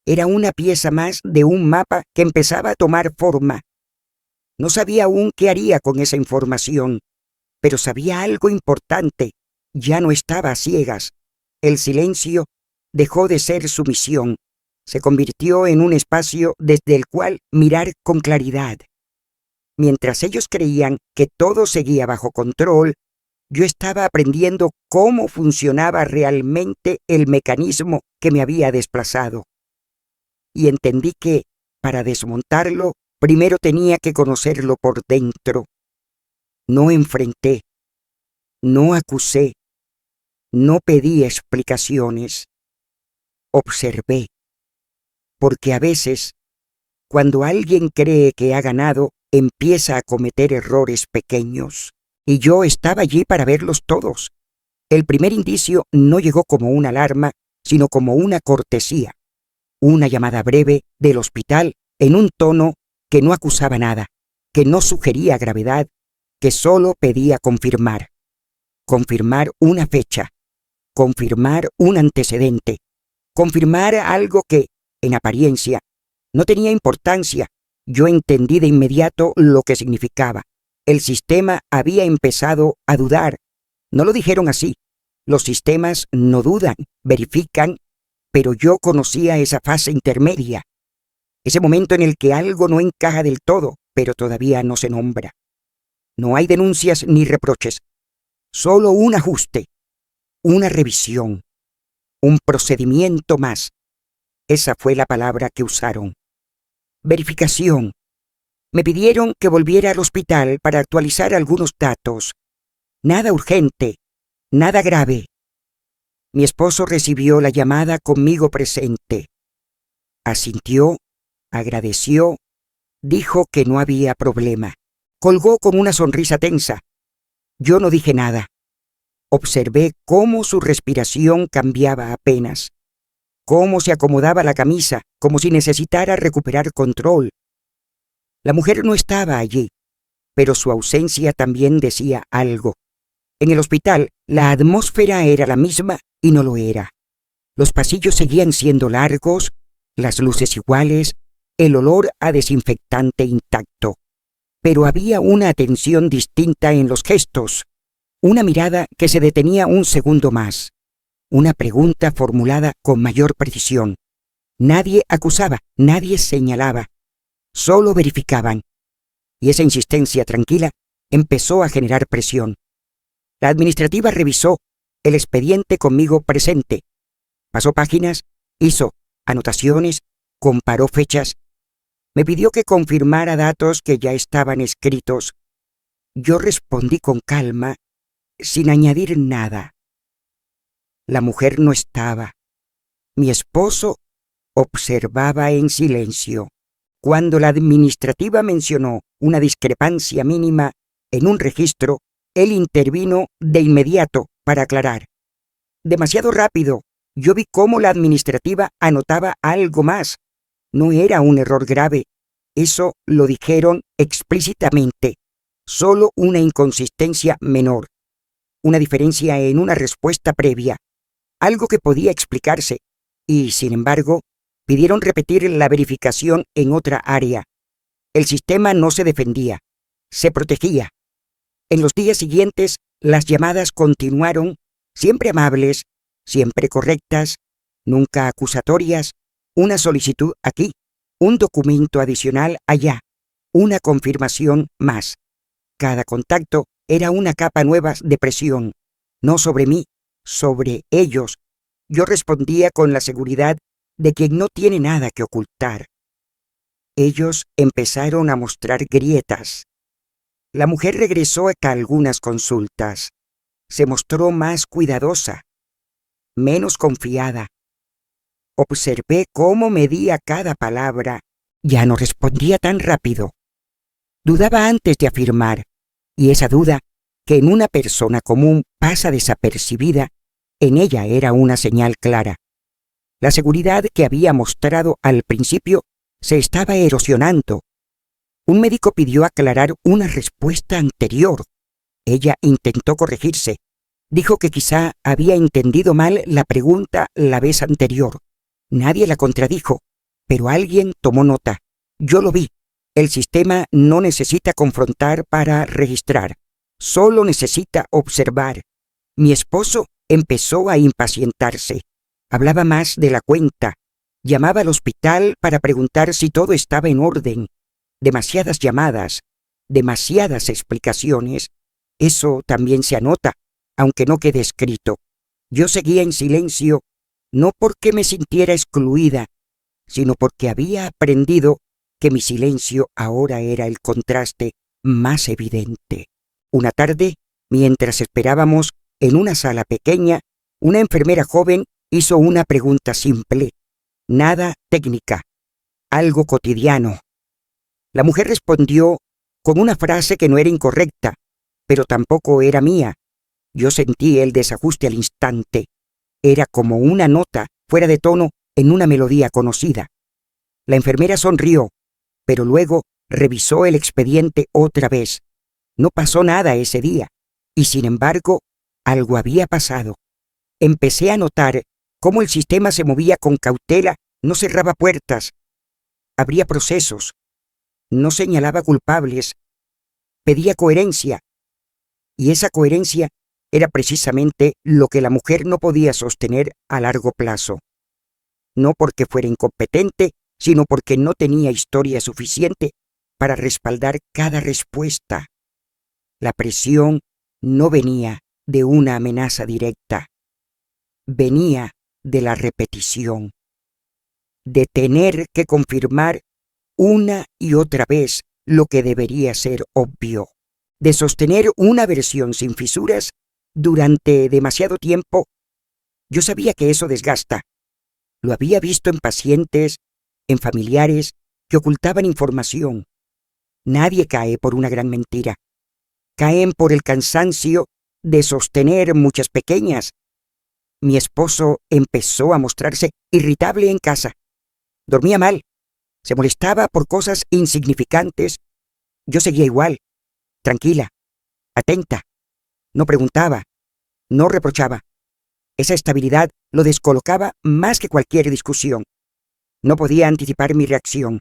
era una pieza más de un mapa que empezaba a tomar forma. No sabía aún qué haría con esa información, pero sabía algo importante. Ya no estaba a ciegas. El silencio dejó de ser su misión. Se convirtió en un espacio desde el cual mirar con claridad. Mientras ellos creían que todo seguía bajo control, yo estaba aprendiendo cómo funcionaba realmente el mecanismo que me había desplazado. Y entendí que, para desmontarlo, primero tenía que conocerlo por dentro. No enfrenté, no acusé, no pedí explicaciones. Observé. Porque a veces, cuando alguien cree que ha ganado, empieza a cometer errores pequeños. Y yo estaba allí para verlos todos. El primer indicio no llegó como una alarma, sino como una cortesía. Una llamada breve del hospital en un tono que no acusaba nada, que no sugería gravedad, que solo pedía confirmar. Confirmar una fecha, confirmar un antecedente, confirmar algo que, en apariencia, no tenía importancia. Yo entendí de inmediato lo que significaba. El sistema había empezado a dudar. No lo dijeron así. Los sistemas no dudan, verifican, pero yo conocía esa fase intermedia. Ese momento en el que algo no encaja del todo, pero todavía no se nombra. No hay denuncias ni reproches. Solo un ajuste, una revisión, un procedimiento más. Esa fue la palabra que usaron. Verificación. Me pidieron que volviera al hospital para actualizar algunos datos. Nada urgente, nada grave. Mi esposo recibió la llamada conmigo presente. Asintió, agradeció, dijo que no había problema. Colgó con una sonrisa tensa. Yo no dije nada. Observé cómo su respiración cambiaba apenas, cómo se acomodaba la camisa, como si necesitara recuperar control. La mujer no estaba allí, pero su ausencia también decía algo. En el hospital, la atmósfera era la misma y no lo era. Los pasillos seguían siendo largos, las luces iguales, el olor a desinfectante intacto. Pero había una atención distinta en los gestos. Una mirada que se detenía un segundo más. Una pregunta formulada con mayor precisión. Nadie acusaba, nadie señalaba. Solo verificaban. Y esa insistencia tranquila empezó a generar presión. La administrativa revisó el expediente conmigo presente. Pasó páginas, hizo anotaciones, comparó fechas. Me pidió que confirmara datos que ya estaban escritos. Yo respondí con calma, sin añadir nada. La mujer no estaba. Mi esposo observaba en silencio. Cuando la administrativa mencionó una discrepancia mínima en un registro, él intervino de inmediato para aclarar. Demasiado rápido. Yo vi cómo la administrativa anotaba algo más. No era un error grave. Eso lo dijeron explícitamente. Solo una inconsistencia menor. Una diferencia en una respuesta previa. Algo que podía explicarse. Y, sin embargo, pidieron repetir la verificación en otra área. El sistema no se defendía. Se protegía. En los días siguientes, las llamadas continuaron, siempre amables, siempre correctas, nunca acusatorias, una solicitud aquí, un documento adicional allá, una confirmación más. Cada contacto era una capa nueva de presión, no sobre mí, sobre ellos. Yo respondía con la seguridad de quien no tiene nada que ocultar. Ellos empezaron a mostrar grietas. La mujer regresó a algunas consultas. Se mostró más cuidadosa, menos confiada. Observé cómo medía cada palabra. Ya no respondía tan rápido. Dudaba antes de afirmar, y esa duda, que en una persona común pasa desapercibida, en ella era una señal clara. La seguridad que había mostrado al principio se estaba erosionando. Un médico pidió aclarar una respuesta anterior. Ella intentó corregirse. Dijo que quizá había entendido mal la pregunta la vez anterior. Nadie la contradijo, pero alguien tomó nota. Yo lo vi. El sistema no necesita confrontar para registrar. Solo necesita observar. Mi esposo empezó a impacientarse. Hablaba más de la cuenta. Llamaba al hospital para preguntar si todo estaba en orden. Demasiadas llamadas, demasiadas explicaciones. Eso también se anota, aunque no quede escrito. Yo seguía en silencio, no porque me sintiera excluida, sino porque había aprendido que mi silencio ahora era el contraste más evidente. Una tarde, mientras esperábamos en una sala pequeña, una enfermera joven hizo una pregunta simple, nada técnica, algo cotidiano. La mujer respondió con una frase que no era incorrecta, pero tampoco era mía. Yo sentí el desajuste al instante. Era como una nota fuera de tono en una melodía conocida. La enfermera sonrió, pero luego revisó el expediente otra vez. No pasó nada ese día, y sin embargo, algo había pasado. Empecé a notar cómo el sistema se movía con cautela, no cerraba puertas, abría procesos, no señalaba culpables, pedía coherencia, y esa coherencia era precisamente lo que la mujer no podía sostener a largo plazo. No porque fuera incompetente, sino porque no tenía historia suficiente para respaldar cada respuesta. La presión no venía de una amenaza directa, venía de la repetición, de tener que confirmar una y otra vez lo que debería ser obvio, de sostener una versión sin fisuras durante demasiado tiempo. Yo sabía que eso desgasta. Lo había visto en pacientes, en familiares que ocultaban información. Nadie cae por una gran mentira. Caen por el cansancio de sostener muchas pequeñas. Mi esposo empezó a mostrarse irritable en casa. Dormía mal. Se molestaba por cosas insignificantes. Yo seguía igual, tranquila, atenta. No preguntaba, no reprochaba. Esa estabilidad lo descolocaba más que cualquier discusión. No podía anticipar mi reacción.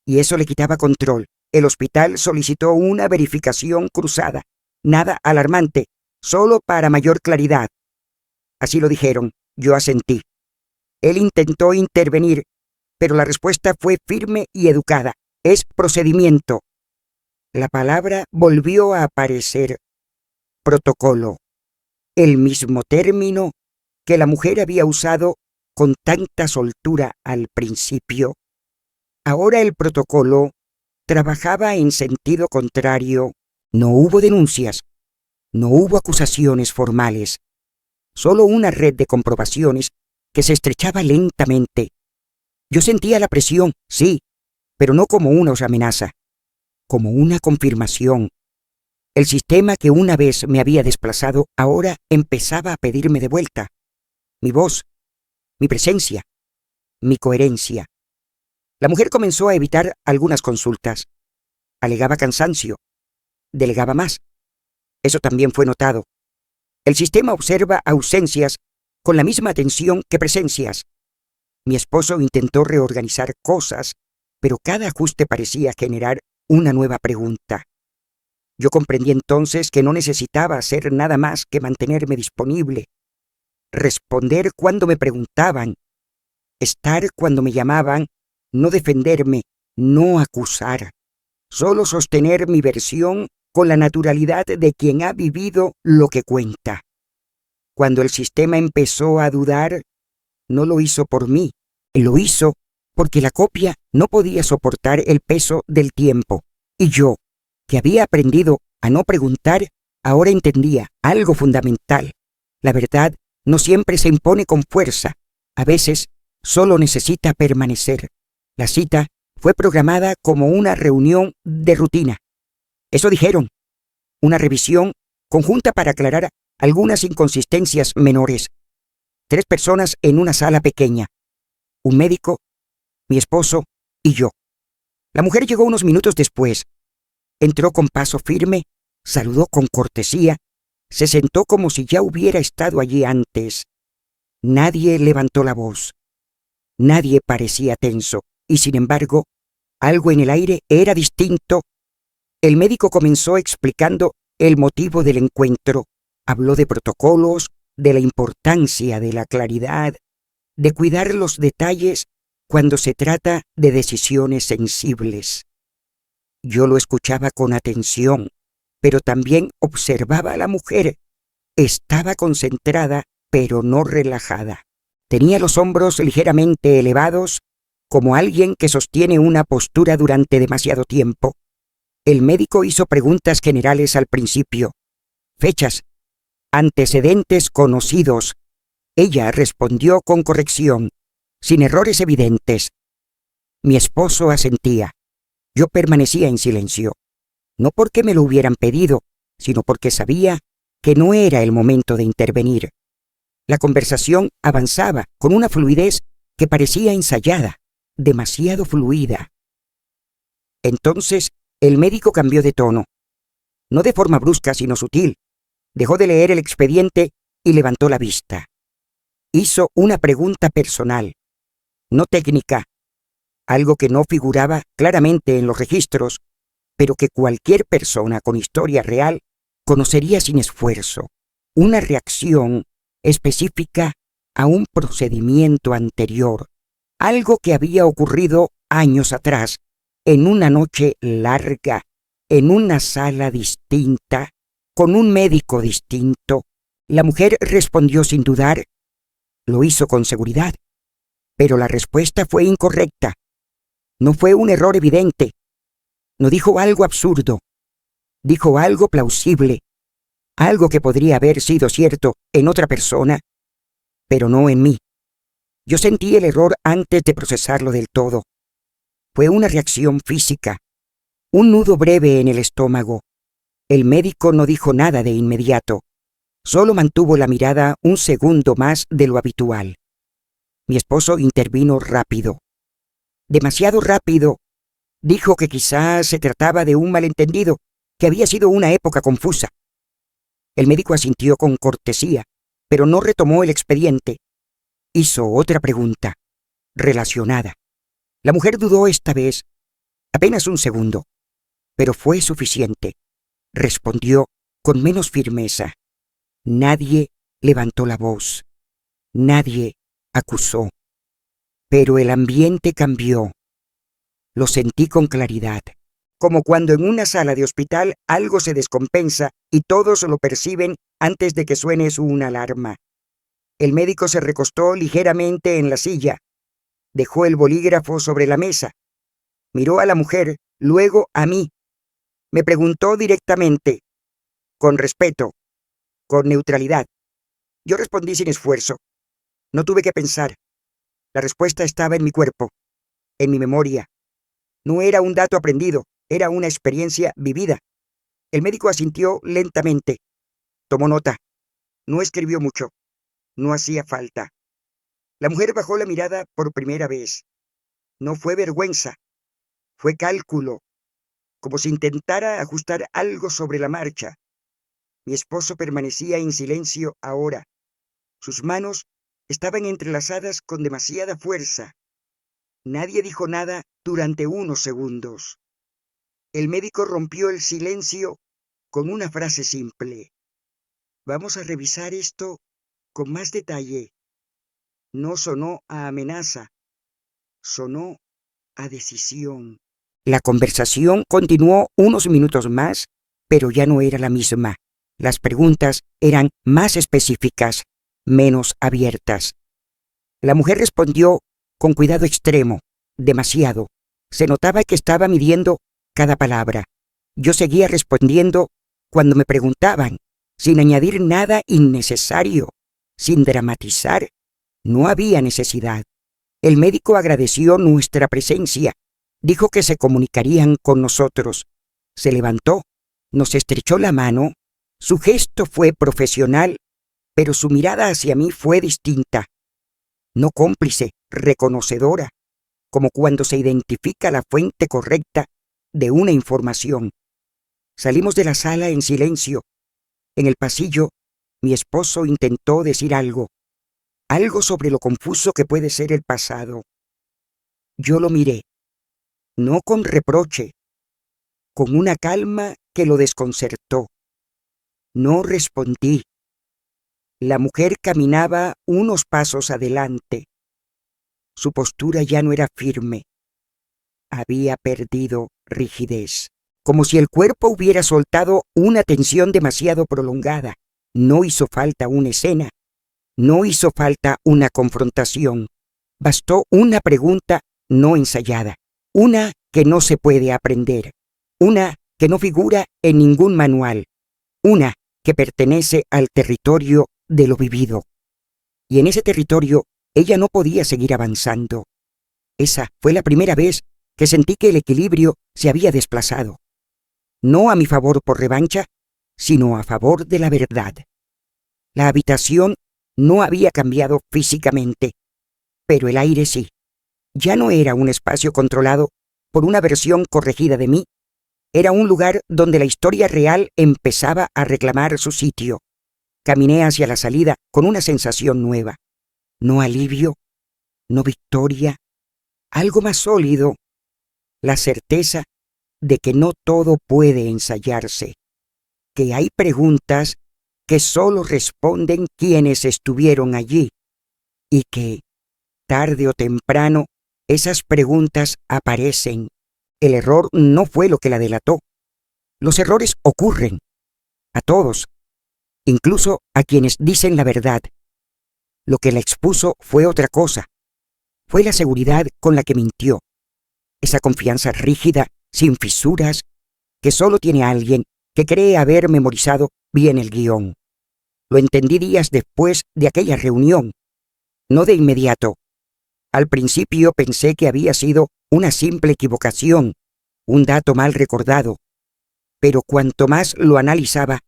Y eso le quitaba control. El hospital solicitó una verificación cruzada. Nada alarmante, solo para mayor claridad. Así lo dijeron, yo asentí. Él intentó intervenir, pero la respuesta fue firme y educada. Es procedimiento. La palabra volvió a aparecer. Protocolo. El mismo término que la mujer había usado con tanta soltura al principio. Ahora el protocolo trabajaba en sentido contrario. No hubo denuncias, no hubo acusaciones formales, solo una red de comprobaciones que se estrechaba lentamente. Yo sentía la presión, sí, pero no como una amenaza, como una confirmación. El sistema que una vez me había desplazado ahora empezaba a pedirme de vuelta. Mi voz, mi presencia, mi coherencia. La mujer comenzó a evitar algunas consultas. Alegaba cansancio. Delegaba más. Eso también fue notado. El sistema observa ausencias con la misma atención que presencias. Mi esposo intentó reorganizar cosas, pero cada ajuste parecía generar una nueva pregunta. Yo comprendí entonces que no necesitaba hacer nada más que mantenerme disponible, responder cuando me preguntaban, estar cuando me llamaban, no defenderme, no acusar, solo sostener mi versión con la naturalidad de quien ha vivido lo que cuenta. Cuando el sistema empezó a dudar, no lo hizo por mí, lo hizo porque la copia no podía soportar el peso del tiempo, y yo, que había aprendido a no preguntar, ahora entendía algo fundamental. La verdad no siempre se impone con fuerza, a veces solo necesita permanecer. La cita fue programada como una reunión de rutina. Eso dijeron, una revisión conjunta para aclarar algunas inconsistencias menores. 3 personas en una sala pequeña, un médico, mi esposo y yo. La mujer llegó unos minutos después. Entró con paso firme, saludó con cortesía, se sentó como si ya hubiera estado allí antes. Nadie levantó la voz. Nadie parecía tenso, y sin embargo, algo en el aire era distinto. El médico comenzó explicando el motivo del encuentro. Habló de protocolos, de la importancia de la claridad, de cuidar los detalles cuando se trata de decisiones sensibles. Yo lo escuchaba con atención, pero también observaba a la mujer. Estaba concentrada, pero no relajada. Tenía los hombros ligeramente elevados, como alguien que sostiene una postura durante demasiado tiempo. El médico hizo preguntas generales al principio. Fechas, antecedentes conocidos. Ella respondió con corrección, sin errores evidentes. Mi esposo asentía. Yo permanecía en silencio, no porque me lo hubieran pedido, sino porque sabía que no era el momento de intervenir. La conversación avanzaba con una fluidez que parecía ensayada, demasiado fluida. Entonces, el médico cambió de tono, no de forma brusca, sino sutil. Dejó de leer el expediente y levantó la vista. Hizo una pregunta personal, no técnica, algo que no figuraba claramente en los registros, pero que cualquier persona con historia real conocería sin esfuerzo. Una reacción específica a un procedimiento anterior, algo que había ocurrido años atrás, en una noche larga, en una sala distinta, con un médico distinto. La mujer respondió sin dudar. Lo hizo con seguridad, pero la respuesta fue incorrecta. No fue un error evidente. No dijo algo absurdo. Dijo algo plausible, algo que podría haber sido cierto en otra persona, pero no en mí. Yo sentí el error antes de procesarlo del todo. Fue una reacción física, un nudo breve en el estómago. El médico no dijo nada de inmediato. Solo mantuvo la mirada un segundo más de lo habitual. Mi esposo intervino rápido. Demasiado rápido. Dijo que quizás se trataba de un malentendido, que había sido una época confusa. El médico asintió con cortesía, pero no retomó el expediente. Hizo otra pregunta, relacionada. La mujer dudó esta vez, apenas un segundo, pero fue suficiente. Respondió con menos firmeza. Nadie levantó la voz. Nadie acusó. Pero el ambiente cambió. Lo sentí con claridad, como cuando en una sala de hospital algo se descompensa y todos lo perciben antes de que suene una alarma. El médico se recostó ligeramente en la silla, dejó el bolígrafo sobre la mesa, miró a la mujer, luego a mí. Me preguntó directamente, con respeto, con neutralidad. Yo respondí sin esfuerzo. No tuve que pensar. La respuesta estaba en mi cuerpo, en mi memoria. No era un dato aprendido, era una experiencia vivida. El médico asintió lentamente. Tomó nota. No escribió mucho. No hacía falta. La mujer bajó la mirada por primera vez. No fue vergüenza. Fue cálculo, como si intentara ajustar algo sobre la marcha. Mi esposo permanecía en silencio ahora. Sus manos estaban entrelazadas con demasiada fuerza. Nadie dijo nada durante unos segundos. El médico rompió el silencio con una frase simple. Vamos a revisar esto con más detalle. No sonó a amenaza, sonó a decisión. La conversación continuó unos minutos más, pero ya no era la misma. Las preguntas eran más específicas, menos abiertas. La mujer respondió con cuidado extremo, demasiado. Se notaba que estaba midiendo cada palabra. Yo seguía respondiendo cuando me preguntaban, sin añadir nada innecesario, sin dramatizar. No había necesidad. El médico agradeció nuestra presencia. Dijo que se comunicarían con nosotros. Se levantó, nos estrechó la mano. Su gesto fue profesional, pero su mirada hacia mí fue distinta. No cómplice, reconocedora, como cuando se identifica la fuente correcta de una información. Salimos de la sala en silencio. En el pasillo, mi esposo intentó decir algo sobre lo confuso que puede ser el pasado. Yo lo miré, no con reproche, con una calma que lo desconcertó. No respondí. La mujer caminaba unos pasos adelante. Su postura ya no era firme. Había perdido rigidez, como si el cuerpo hubiera soltado una tensión demasiado prolongada. No hizo falta una escena. No hizo falta una confrontación. Bastó una pregunta no ensayada, una que no se puede aprender, una que no figura en ningún manual, una que pertenece al territorio de lo vivido. Y en ese territorio ella no podía seguir avanzando. Esa fue la primera vez que sentí que el equilibrio se había desplazado. No a mi favor por revancha, sino a favor de la verdad. La habitación no había cambiado físicamente, pero el aire sí. Ya no era un espacio controlado por una versión corregida de mí. Era un lugar donde la historia real empezaba a reclamar su sitio. Caminé hacia la salida con una sensación nueva. No alivio, no victoria, algo más sólido. La certeza de que no todo puede ensayarse, que hay preguntas que solo responden quienes estuvieron allí y que, tarde o temprano, esas preguntas aparecen. El error no fue lo que la delató. Los errores ocurren a todos, incluso a quienes dicen la verdad. Lo que la expuso fue otra cosa. Fue la seguridad con la que mintió. Esa confianza rígida, sin fisuras, que solo tiene alguien que cree haber memorizado bien el guión. Lo entendí días después de aquella reunión, no de inmediato. Al principio pensé que había sido una simple equivocación, un dato mal recordado, pero cuanto más lo analizaba,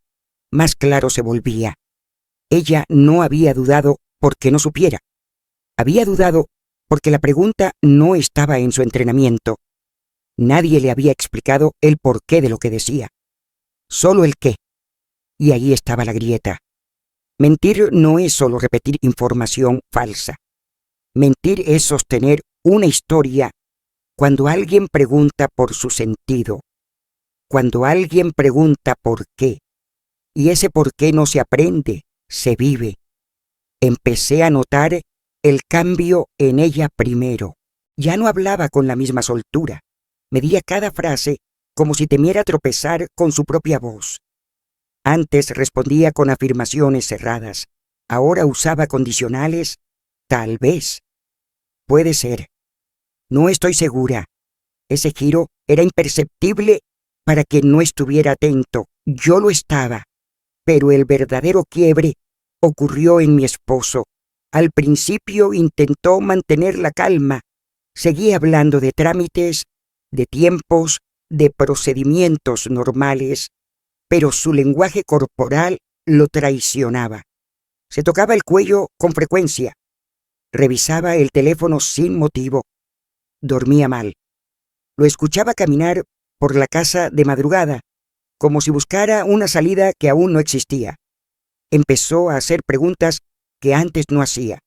más claro se volvía. Ella no había dudado porque no supiera. Había dudado porque la pregunta no estaba en su entrenamiento. Nadie le había explicado el porqué de lo que decía, solo el qué. Y ahí estaba la grieta. Mentir no es solo repetir información falsa. Mentir es sostener una historia cuando alguien pregunta por su sentido, cuando alguien pregunta por qué, y ese por qué no se aprende, Se vive. Empecé a notar el cambio en ella primero. Ya no hablaba con la misma soltura. Medía cada frase como si temiera tropezar con su propia voz. Antes respondía con afirmaciones cerradas. Ahora usaba condicionales. Tal vez. Puede ser. No estoy segura. Ese giro era imperceptible para quien no estuviera atento. Yo lo estaba. Pero el verdadero quiebre ocurrió en mi esposo. Al principio intentó mantener la calma. Seguía hablando de trámites, de tiempos, de procedimientos normales, pero su lenguaje corporal lo traicionaba. Se tocaba el cuello con frecuencia. Revisaba el teléfono sin motivo. Dormía mal. Lo escuchaba caminar por la casa de madrugada, como si buscara una salida que aún no existía. Empezó a hacer preguntas que antes no hacía.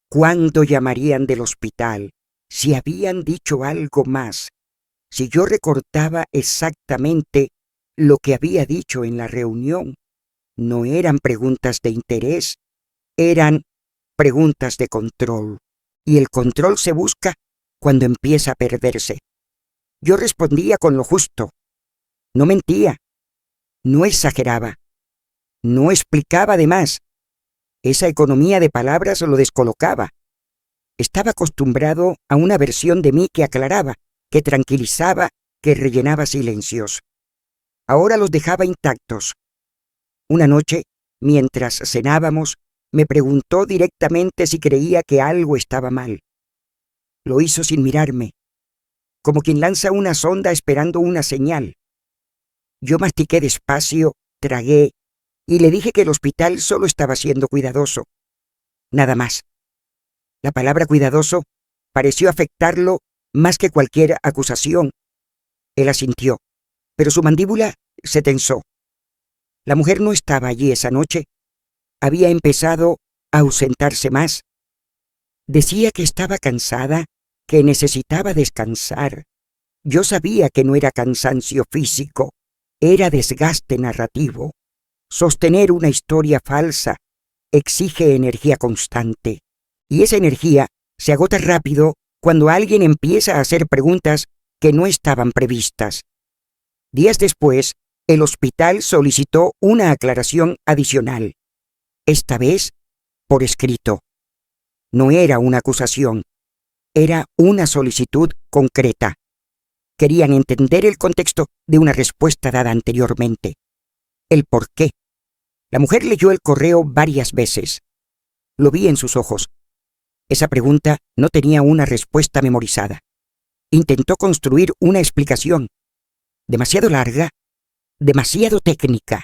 ¿Cuándo llamarían del hospital? Si habían dicho algo más. Si yo recordaba exactamente lo que había dicho en la reunión. No eran preguntas de interés, eran preguntas de control. Y el control se busca cuando empieza a perderse. Yo respondía con lo justo. No mentía. No exageraba. No explicaba de más. Esa economía de palabras lo descolocaba. Estaba acostumbrado a una versión de mí que aclaraba, que tranquilizaba, que rellenaba silencios. Ahora los dejaba intactos. Una noche, mientras cenábamos, me preguntó directamente si creía que algo estaba mal. Lo hizo sin mirarme, como quien lanza una sonda esperando una señal. Yo mastiqué despacio, tragué, y le dije que el hospital solo estaba siendo cuidadoso. Nada más. La palabra cuidadoso pareció afectarlo más que cualquier acusación. Él asintió, pero su mandíbula se tensó. La mujer no estaba allí esa noche. Había empezado a ausentarse más. Decía que estaba cansada, que necesitaba descansar. Yo sabía que no era cansancio físico, era desgaste narrativo. Sostener una historia falsa exige energía constante, y esa energía se agota rápido cuando alguien empieza a hacer preguntas que no estaban previstas. Días después, el hospital solicitó una aclaración adicional, esta vez por escrito. No era una acusación, era una solicitud concreta. Querían entender el contexto de una respuesta dada anteriormente, el por qué. La mujer leyó el correo varias veces. Lo vi en sus ojos. Esa pregunta no tenía una respuesta memorizada. Intentó construir una explicación, demasiado larga, demasiado técnica.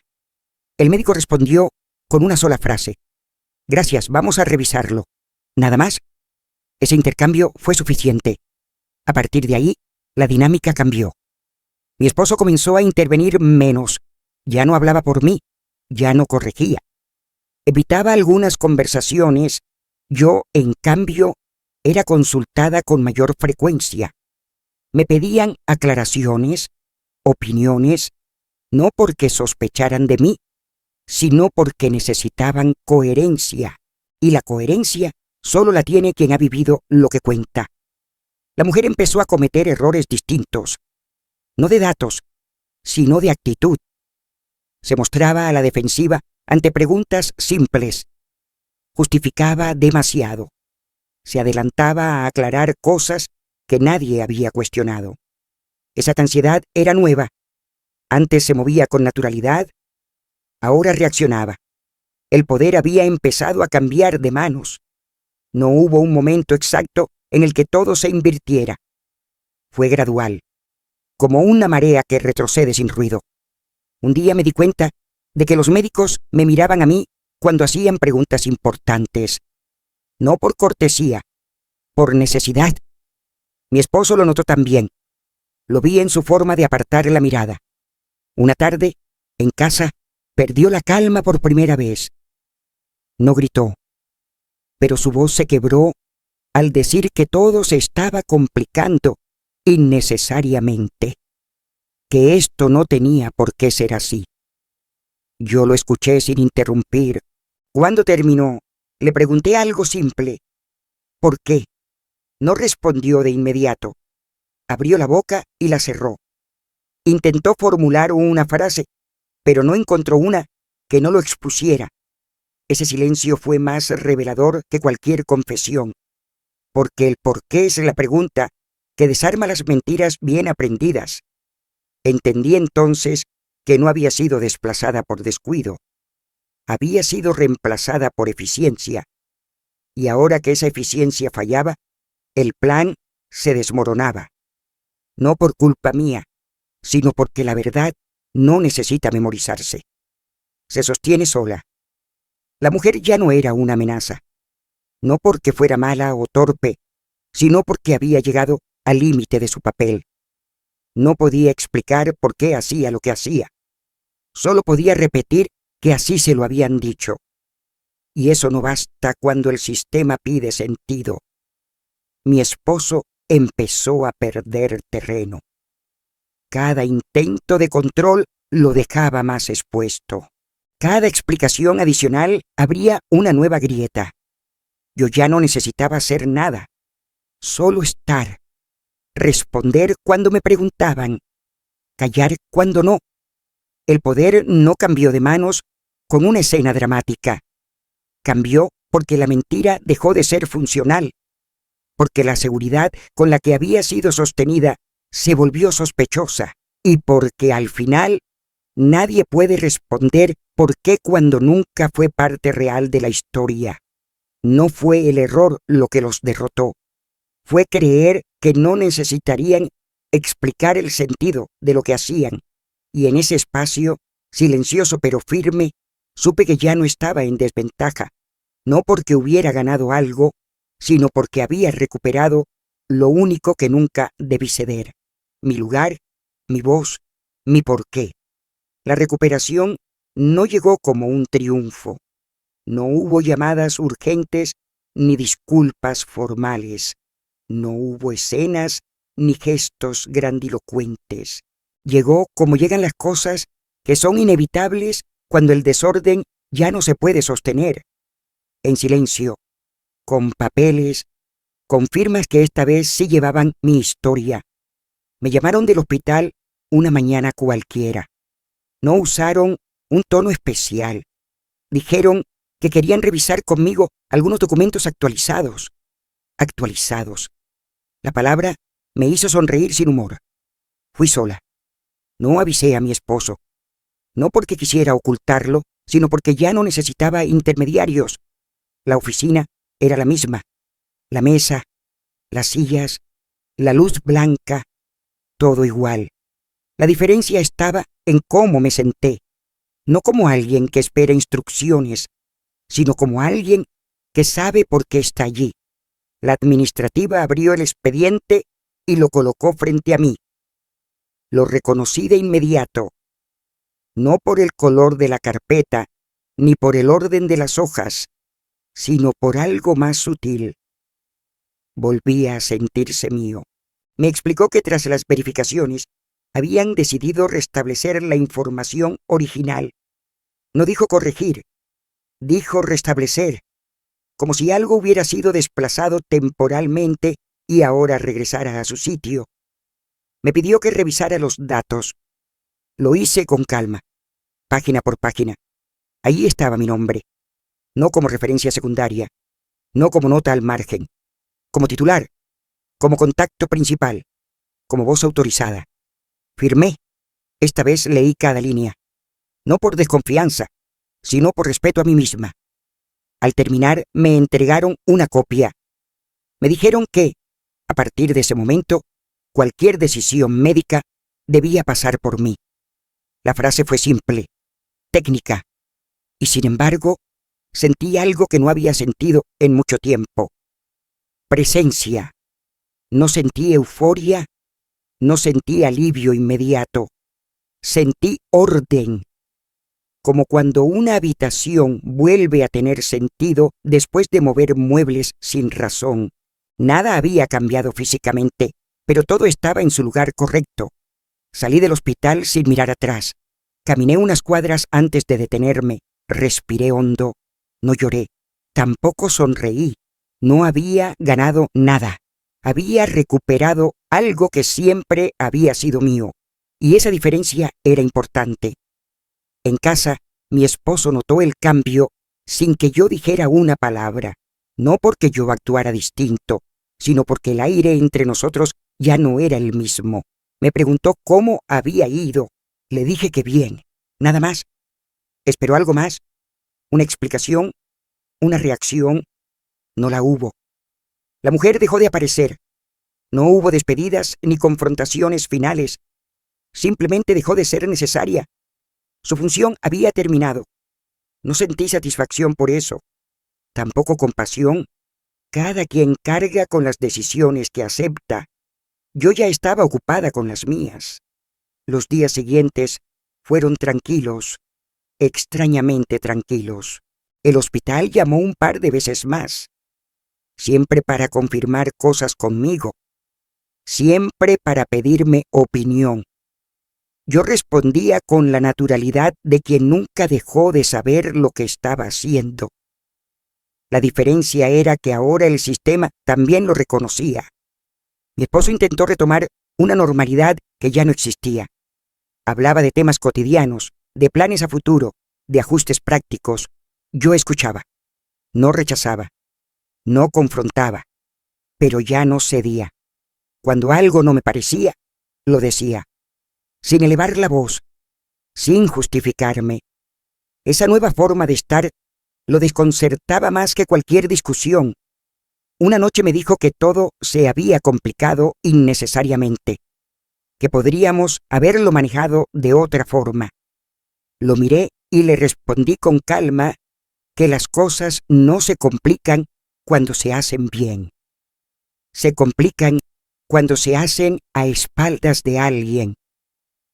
El médico respondió con una sola frase. Gracias, vamos a revisarlo. Nada más. Ese intercambio fue suficiente. A partir de ahí, la dinámica cambió. Mi esposo comenzó a intervenir menos. Ya no hablaba por mí, ya no corregía. Evitaba algunas conversaciones. Yo, en cambio, era consultada con mayor frecuencia. Me pedían aclaraciones, opiniones, no porque sospecharan de mí, sino porque necesitaban coherencia. Y la coherencia solo la tiene quien ha vivido lo que cuenta. La mujer empezó a cometer errores distintos, no de datos, sino de actitud. Se mostraba a la defensiva ante preguntas simples. Justificaba demasiado. Se adelantaba a aclarar cosas que nadie había cuestionado. Esa ansiedad era nueva. Antes se movía con naturalidad, ahora reaccionaba. El poder había empezado a cambiar de manos. No hubo un momento exacto en el que todo se invirtiera. Fue gradual, como una marea que retrocede sin ruido. Un día me di cuenta de que los médicos me miraban a mí cuando hacían preguntas importantes. No por cortesía, por necesidad. Mi esposo lo notó también. Lo vi en su forma de apartar la mirada. Una tarde, en casa, perdió la calma por primera vez. No gritó, pero su voz se quebró al decir que todo se estaba complicando innecesariamente, que esto no tenía por qué ser así. Yo lo escuché sin interrumpir, Cuando terminó, le pregunté algo simple. ¿Por qué? No respondió de inmediato. Abrió la boca y la cerró. Intentó formular una frase, pero no encontró una que no lo expusiera. Ese silencio fue más revelador que cualquier confesión, porque el por qué es la pregunta que desarma las mentiras bien aprendidas. Entendí entonces que no había sido desplazada por descuido. Había sido reemplazada por eficiencia, y ahora que esa eficiencia fallaba, el plan se desmoronaba. No por culpa mía, sino porque la verdad no necesita memorizarse. Se sostiene sola. La mujer ya no era una amenaza, no porque fuera mala o torpe, sino porque había llegado al límite de su papel. No podía explicar por qué hacía lo que hacía. Solo podía repetir que así se lo habían dicho. Y eso no basta cuando el sistema pide sentido. Mi esposo empezó a perder terreno. Cada intento de control lo dejaba más expuesto. Cada explicación adicional abría una nueva grieta. Yo ya no necesitaba hacer nada, solo estar, responder cuando me preguntaban, callar cuando no. El poder no cambió de manos con una escena dramática. Cambió porque la mentira dejó de ser funcional, porque la seguridad con la que había sido sostenida se volvió sospechosa y porque al final nadie puede responder por qué cuando nunca fue parte real de la historia. No fue el error lo que los derrotó. Fue creer que no necesitarían explicar el sentido de lo que hacían. Y en ese espacio, silencioso pero firme, supe que ya no estaba en desventaja, no porque hubiera ganado algo, sino porque había recuperado lo único que nunca debí ceder: mi lugar, mi voz, mi porqué. La recuperación no llegó como un triunfo. No hubo llamadas urgentes ni disculpas formales. No hubo escenas ni gestos grandilocuentes. Llegó como llegan las cosas que son inevitables cuando el desorden ya no se puede sostener. En silencio, con papeles, con firmas que esta vez sí llevaban mi historia. Me llamaron del hospital una mañana cualquiera. No usaron un tono especial. Dijeron que querían revisar conmigo algunos documentos actualizados. Actualizados. La palabra me hizo sonreír sin humor. Fui sola. No avisé a mi esposo. No porque quisiera ocultarlo, sino porque ya no necesitaba intermediarios. La oficina era la misma. La mesa, las sillas, la luz blanca, todo igual. La diferencia estaba en cómo me senté. No como alguien que espera instrucciones, sino como alguien que sabe por qué está allí. La administrativa abrió el expediente y lo colocó frente a mí. Lo reconocí de inmediato, no por el color de la carpeta, ni por el orden de las hojas, sino por algo más sutil. Volvía a sentirse mío. Me explicó que tras las verificaciones habían decidido restablecer la información original. No dijo corregir, dijo restablecer, como si algo hubiera sido desplazado temporalmente y ahora regresara a su sitio. Me pidió que revisara los datos. Lo hice con calma, página por página. Ahí estaba mi nombre, no como referencia secundaria, no como nota al margen, como titular, como contacto principal, como voz autorizada. Firmé. Esta vez leí cada línea, no por desconfianza, sino por respeto a mí misma. Al terminar, me entregaron una copia. Me dijeron que, a partir de ese momento, cualquier decisión médica debía pasar por mí. La frase fue simple, técnica, y sin embargo, sentí algo que no había sentido en mucho tiempo. Presencia. No sentí euforia, no sentí alivio inmediato. Sentí orden. Como cuando una habitación vuelve a tener sentido después de mover muebles sin razón. Nada había cambiado físicamente, pero todo estaba en su lugar correcto. Salí del hospital sin mirar atrás. Caminé unas cuadras antes de detenerme. Respiré hondo. No lloré, tampoco sonreí. No había ganado nada. Había recuperado algo que siempre había sido mío, y esa diferencia era importante. En casa, mi esposo notó el cambio sin que yo dijera una palabra, no porque yo actuara distinto, sino porque el aire entre nosotros ya no era el mismo. Me preguntó cómo había ido. Le dije que bien, nada más. ¿Esperó algo más? ¿Una explicación? ¿Una reacción? No la hubo. La mujer dejó de aparecer. No hubo despedidas ni confrontaciones finales. Simplemente dejó de ser necesaria. Su función había terminado. No sentí satisfacción por eso. Tampoco compasión. Cada quien carga con las decisiones que acepta. Yo ya estaba ocupada con las mías. Los días siguientes fueron tranquilos, extrañamente tranquilos. El hospital llamó un par de veces más, siempre para confirmar cosas conmigo, siempre para pedirme opinión. Yo respondía con la naturalidad de quien nunca dejó de saber lo que estaba haciendo. La diferencia era que ahora el sistema también lo reconocía. Mi esposo intentó retomar una normalidad que ya no existía. Hablaba de temas cotidianos, de planes a futuro, de ajustes prácticos. Yo escuchaba. No rechazaba. No confrontaba. Pero ya no cedía. Cuando algo no me parecía, lo decía. Sin elevar la voz. Sin justificarme. Esa nueva forma de estar lo desconcertaba más que cualquier discusión. Una noche me dijo que todo se había complicado innecesariamente, que podríamos haberlo manejado de otra forma. Lo miré y le respondí con calma que las cosas no se complican cuando se hacen bien. Se complican cuando se hacen a espaldas de alguien.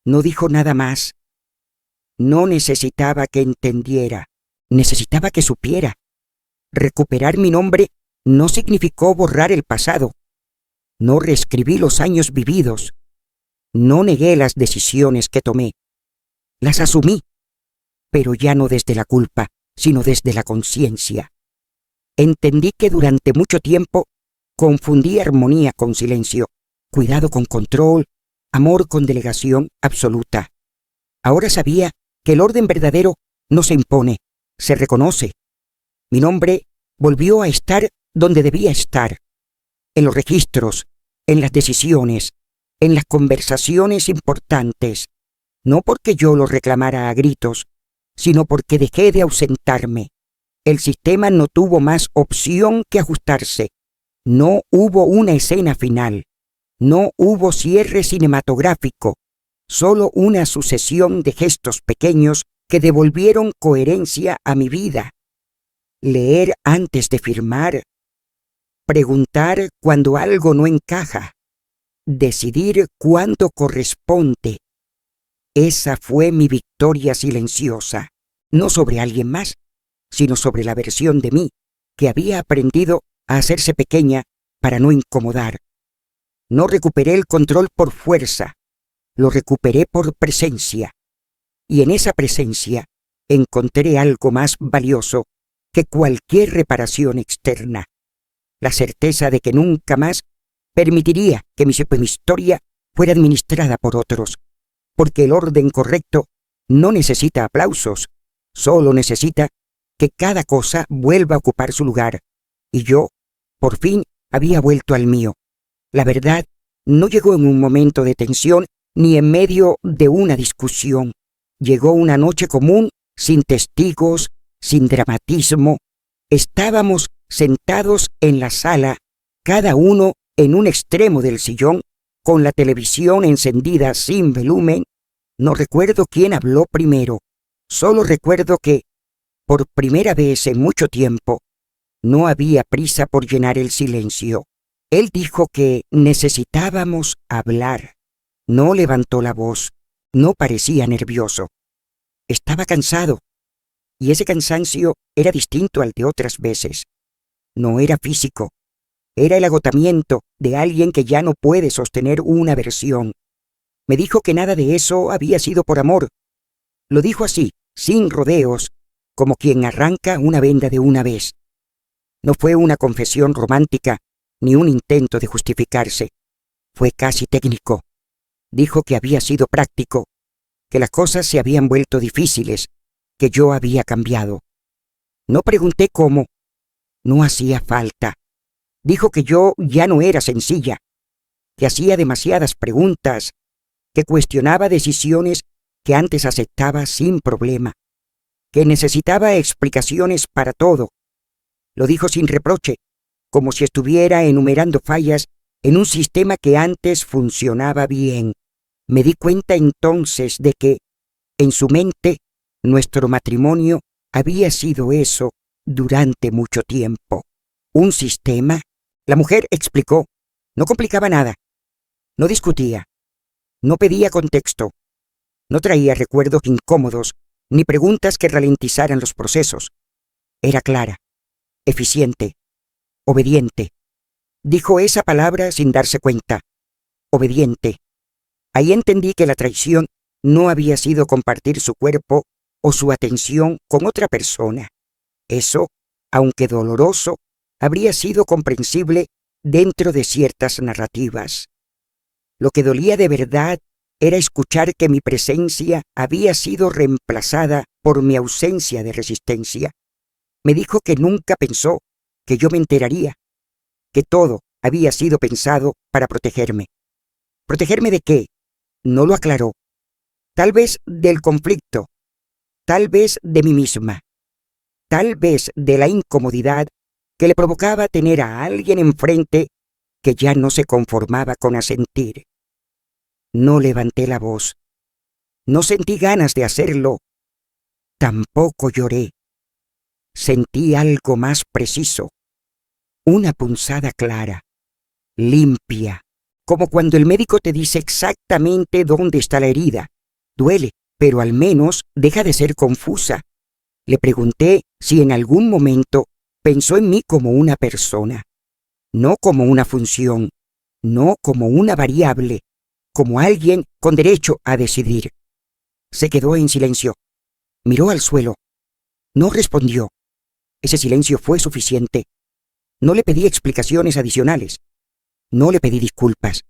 No dijo nada más. No necesitaba que entendiera, necesitaba que supiera. Recuperar mi nombre no significó borrar el pasado. No reescribí los años vividos. No negué las decisiones que tomé. Las asumí, pero ya no desde la culpa, sino desde la conciencia. Entendí que durante mucho tiempo confundí armonía con silencio, cuidado con control, amor con delegación absoluta. Ahora sabía que el orden verdadero no se impone, se reconoce. Mi nombre volvió a estar donde debía estar, en los registros, en las decisiones, en las conversaciones importantes, no porque yo lo reclamara a gritos, sino porque dejé de ausentarme. El sistema no tuvo más opción que ajustarse. No hubo una escena final. No hubo cierre cinematográfico. Solo una sucesión de gestos pequeños que devolvieron coherencia a mi vida. Leer antes de firmar. Preguntar cuando algo no encaja. Decidir cuándo corresponde. Esa fue mi victoria silenciosa, no sobre alguien más, sino sobre la versión de mí que había aprendido a hacerse pequeña para no incomodar. No recuperé el control por fuerza, lo recuperé por presencia. Y en esa presencia encontré algo más valioso que cualquier reparación externa. La certeza de que nunca más permitiría que mi historia fuera administrada por otros, porque el orden correcto no necesita aplausos, solo necesita que cada cosa vuelva a ocupar su lugar. Y yo, por fin, había vuelto al mío. La verdad no llegó en un momento de tensión ni en medio de una discusión. Llegó una noche común, sin testigos, sin dramatismo. Estábamos sentados en la sala, cada uno en un extremo del sillón, con la televisión encendida sin volumen. No recuerdo quién habló primero, solo recuerdo que, por primera vez en mucho tiempo, no había prisa por llenar el silencio. Él dijo que necesitábamos hablar. No levantó la voz, no parecía nervioso. Estaba cansado, y ese cansancio era distinto al de otras veces. No era físico, era el agotamiento de alguien que ya no puede sostener una versión. Me dijo que nada de eso había sido por amor. Lo dijo así, sin rodeos, como quien arranca una venda de una vez. No fue una confesión romántica ni un intento de justificarse. Fue casi técnico. Dijo que había sido práctico, que las cosas se habían vuelto difíciles, que yo había cambiado. No pregunté cómo. No hacía falta. Dijo que yo ya no era sencilla, que hacía demasiadas preguntas, que cuestionaba decisiones que antes aceptaba sin problema, que necesitaba explicaciones para todo. Lo dijo sin reproche, como si estuviera enumerando fallas en un sistema que antes funcionaba bien. Me di cuenta entonces de que, en su mente, nuestro matrimonio había sido eso durante mucho tiempo. ¿Un sistema? La mujer explicó. No complicaba nada. No discutía. No pedía contexto. No traía recuerdos incómodos ni preguntas que ralentizaran los procesos. Era clara, eficiente, obediente. Dijo esa palabra sin darse cuenta. Obediente. Ahí entendí que la traición no había sido compartir su cuerpo o su atención con otra persona. Eso, aunque doloroso, habría sido comprensible dentro de ciertas narrativas. Lo que dolía de verdad era escuchar que mi presencia había sido reemplazada por mi ausencia de resistencia. Me dijo que nunca pensó que yo me enteraría, que todo había sido pensado para protegerme. ¿Protegerme de qué? No lo aclaró. Tal vez del conflicto, tal vez de mí misma, tal vez de la incomodidad que le provocaba tener a alguien enfrente que ya no se conformaba con asentir. No levanté la voz. No sentí ganas de hacerlo. Tampoco lloré. Sentí algo más preciso. Una punzada clara, limpia, como cuando el médico te dice exactamente dónde está la herida. Duele, pero al menos deja de ser confusa. Le pregunté si en algún momento pensó en mí como una persona, no como una función, no como una variable, como alguien con derecho a decidir. Se quedó en silencio. Miró al suelo. No respondió. Ese silencio fue suficiente. No le pedí explicaciones adicionales. No le pedí disculpas.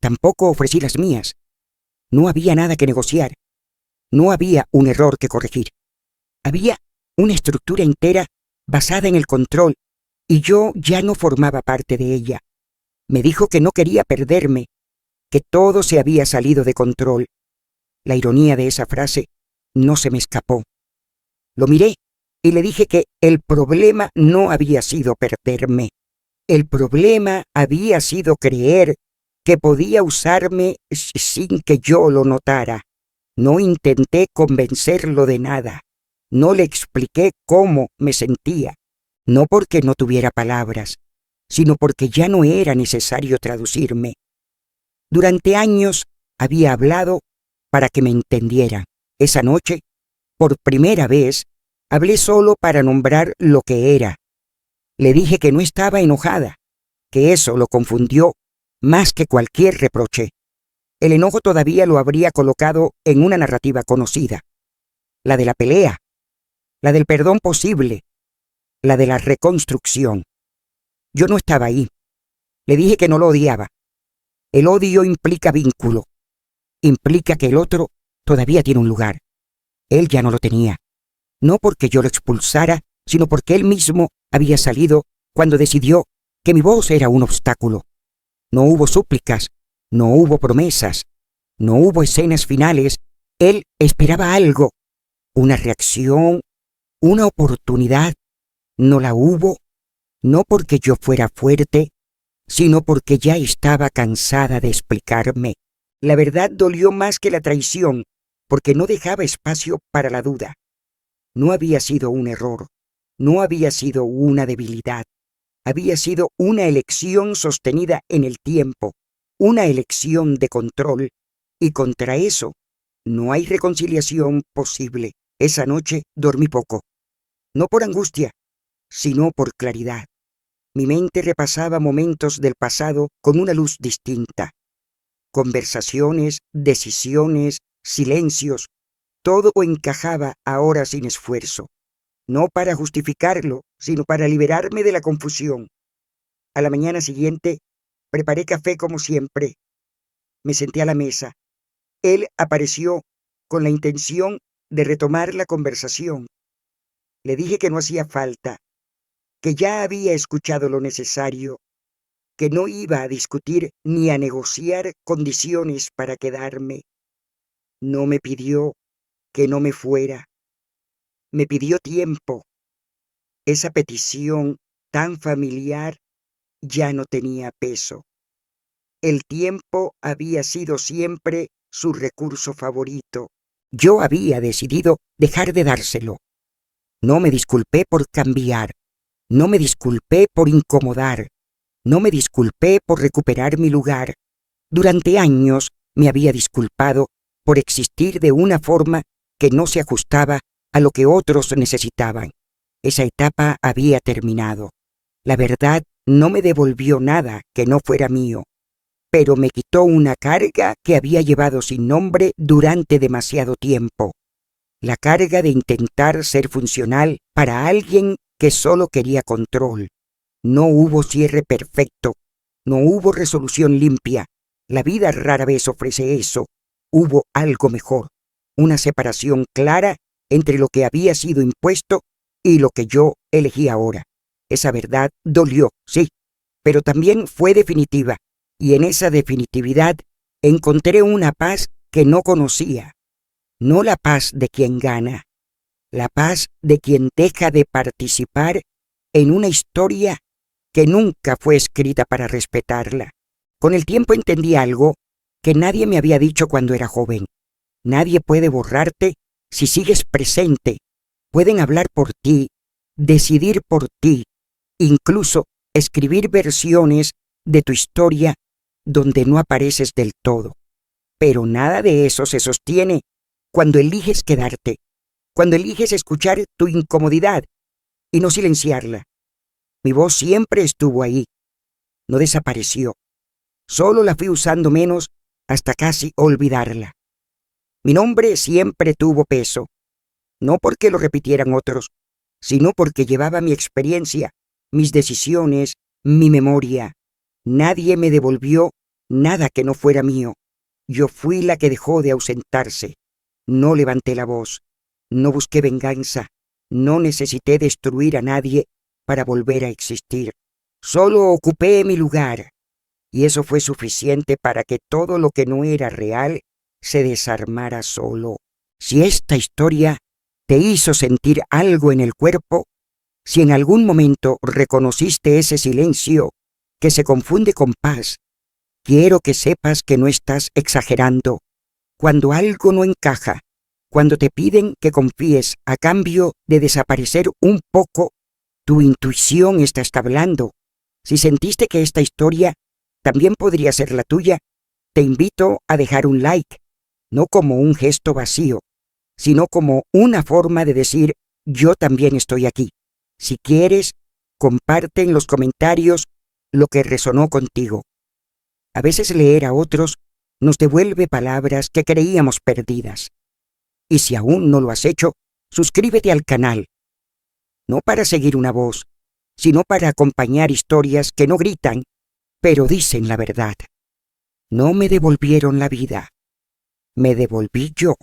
Tampoco ofrecí las mías. No había nada que negociar. No había un error que corregir. Había una estructura entera basada en el control, y yo ya no formaba parte de ella. Me dijo que no quería perderme, que todo se había salido de control. La ironía de esa frase no se me escapó. Lo miré y le dije que el problema no había sido perderme. El problema había sido creer que podía usarme sin que yo lo notara. No intenté convencerlo de nada. No le expliqué cómo me sentía. No porque no tuviera palabras, sino porque ya no era necesario traducirme. Durante años había hablado para que me entendieran. Esa noche, por primera vez, hablé solo para nombrar lo que era. Le dije que no estaba enojada, que eso lo confundió más que cualquier reproche. El enojo todavía lo habría colocado en una narrativa conocida, la de la pelea, la del perdón posible, la de la reconstrucción. Yo no estaba ahí. Le dije que no lo odiaba. El odio implica vínculo, implica que el otro todavía tiene un lugar. Él ya no lo tenía, no porque yo lo expulsara, sino porque él mismo había salido cuando decidió que mi voz era un obstáculo. No hubo súplicas, no hubo promesas, no hubo escenas finales. Él esperaba algo, una reacción, una oportunidad. No la hubo, no porque yo fuera fuerte, sino porque ya estaba cansada de explicarme. La verdad dolió más que la traición, porque no dejaba espacio para la duda. No había sido un error, no había sido una debilidad, había sido una elección sostenida en el tiempo, una elección de control, y contra eso no hay reconciliación posible. Esa noche dormí poco, no por angustia, sino por claridad. Mi mente repasaba momentos del pasado con una luz distinta. Conversaciones, decisiones, silencios, todo encajaba ahora sin esfuerzo. no para justificarlo, sino para liberarme de la confusión. A la mañana siguiente, preparé café como siempre. Me senté a la mesa. Él apareció con la intención de retomar la conversación. Le dije que no hacía falta, que ya había escuchado lo necesario, que no iba a discutir ni a negociar condiciones para quedarme. No me pidió que no me fuera. Me pidió tiempo. Esa petición tan familiar ya no tenía peso. El tiempo había sido siempre su recurso favorito. Yo había decidido dejar de dárselo. No me disculpé por cambiar. No me disculpé por incomodar. No me disculpé por recuperar mi lugar. Durante años me había disculpado por existir de una forma que no se ajustaba a lo que otros necesitaban. Esa etapa había terminado. La verdad no me devolvió nada que no fuera mío, pero me quitó una carga que había llevado sin nombre durante demasiado tiempo. La carga de intentar ser funcional para alguien que solo quería control. No hubo cierre perfecto, no hubo resolución limpia. La vida rara vez ofrece eso. Hubo algo mejor, una separación clara entre lo que había sido impuesto y lo que yo elegí ahora. Esa verdad dolió, sí, pero también fue definitiva, y en esa definitividad encontré una paz que no conocía. No la paz de quien gana, la paz de quien deja de participar en una historia que nunca fue escrita para respetarla. Con el tiempo entendí algo que nadie me había dicho cuando era joven. Nadie puede borrarte si sigues presente. Pueden hablar por ti, decidir por ti, incluso escribir versiones de tu historia donde no apareces del todo. Pero nada de eso se sostiene cuando eliges quedarte, cuando eliges escuchar tu incomodidad y no silenciarla. Mi voz siempre estuvo ahí, no desapareció. Solo la fui usando menos hasta casi olvidarla. Mi nombre siempre tuvo peso, no porque lo repitieran otros, sino porque llevaba mi experiencia, mis decisiones, mi memoria. Nadie me devolvió nada que no fuera mío. Yo fui la que dejó de ausentarse. No levanté la voz, no busqué venganza, no necesité destruir a nadie para volver a existir. Solo ocupé mi lugar, y eso fue suficiente para que todo lo que no era real se desarmara solo. Si esta historia te hizo sentir algo en el cuerpo, si en algún momento reconociste ese silencio que se confunde con paz, quiero que sepas que no estás exagerando. Cuando algo no encaja, cuando te piden que confíes a cambio de desaparecer un poco, tu intuición está hablando. Si sentiste que esta historia también podría ser la tuya, te invito a dejar un like, no como un gesto vacío, sino como una forma de decir, yo también estoy aquí. Si quieres, comparte en los comentarios lo que resonó contigo. A veces leer a otros nos devuelve palabras que creíamos perdidas. Y si aún no lo has hecho, suscríbete al canal. No para seguir una voz, sino para acompañar historias que no gritan, pero dicen la verdad. No me devolvieron la vida, me devolví yo.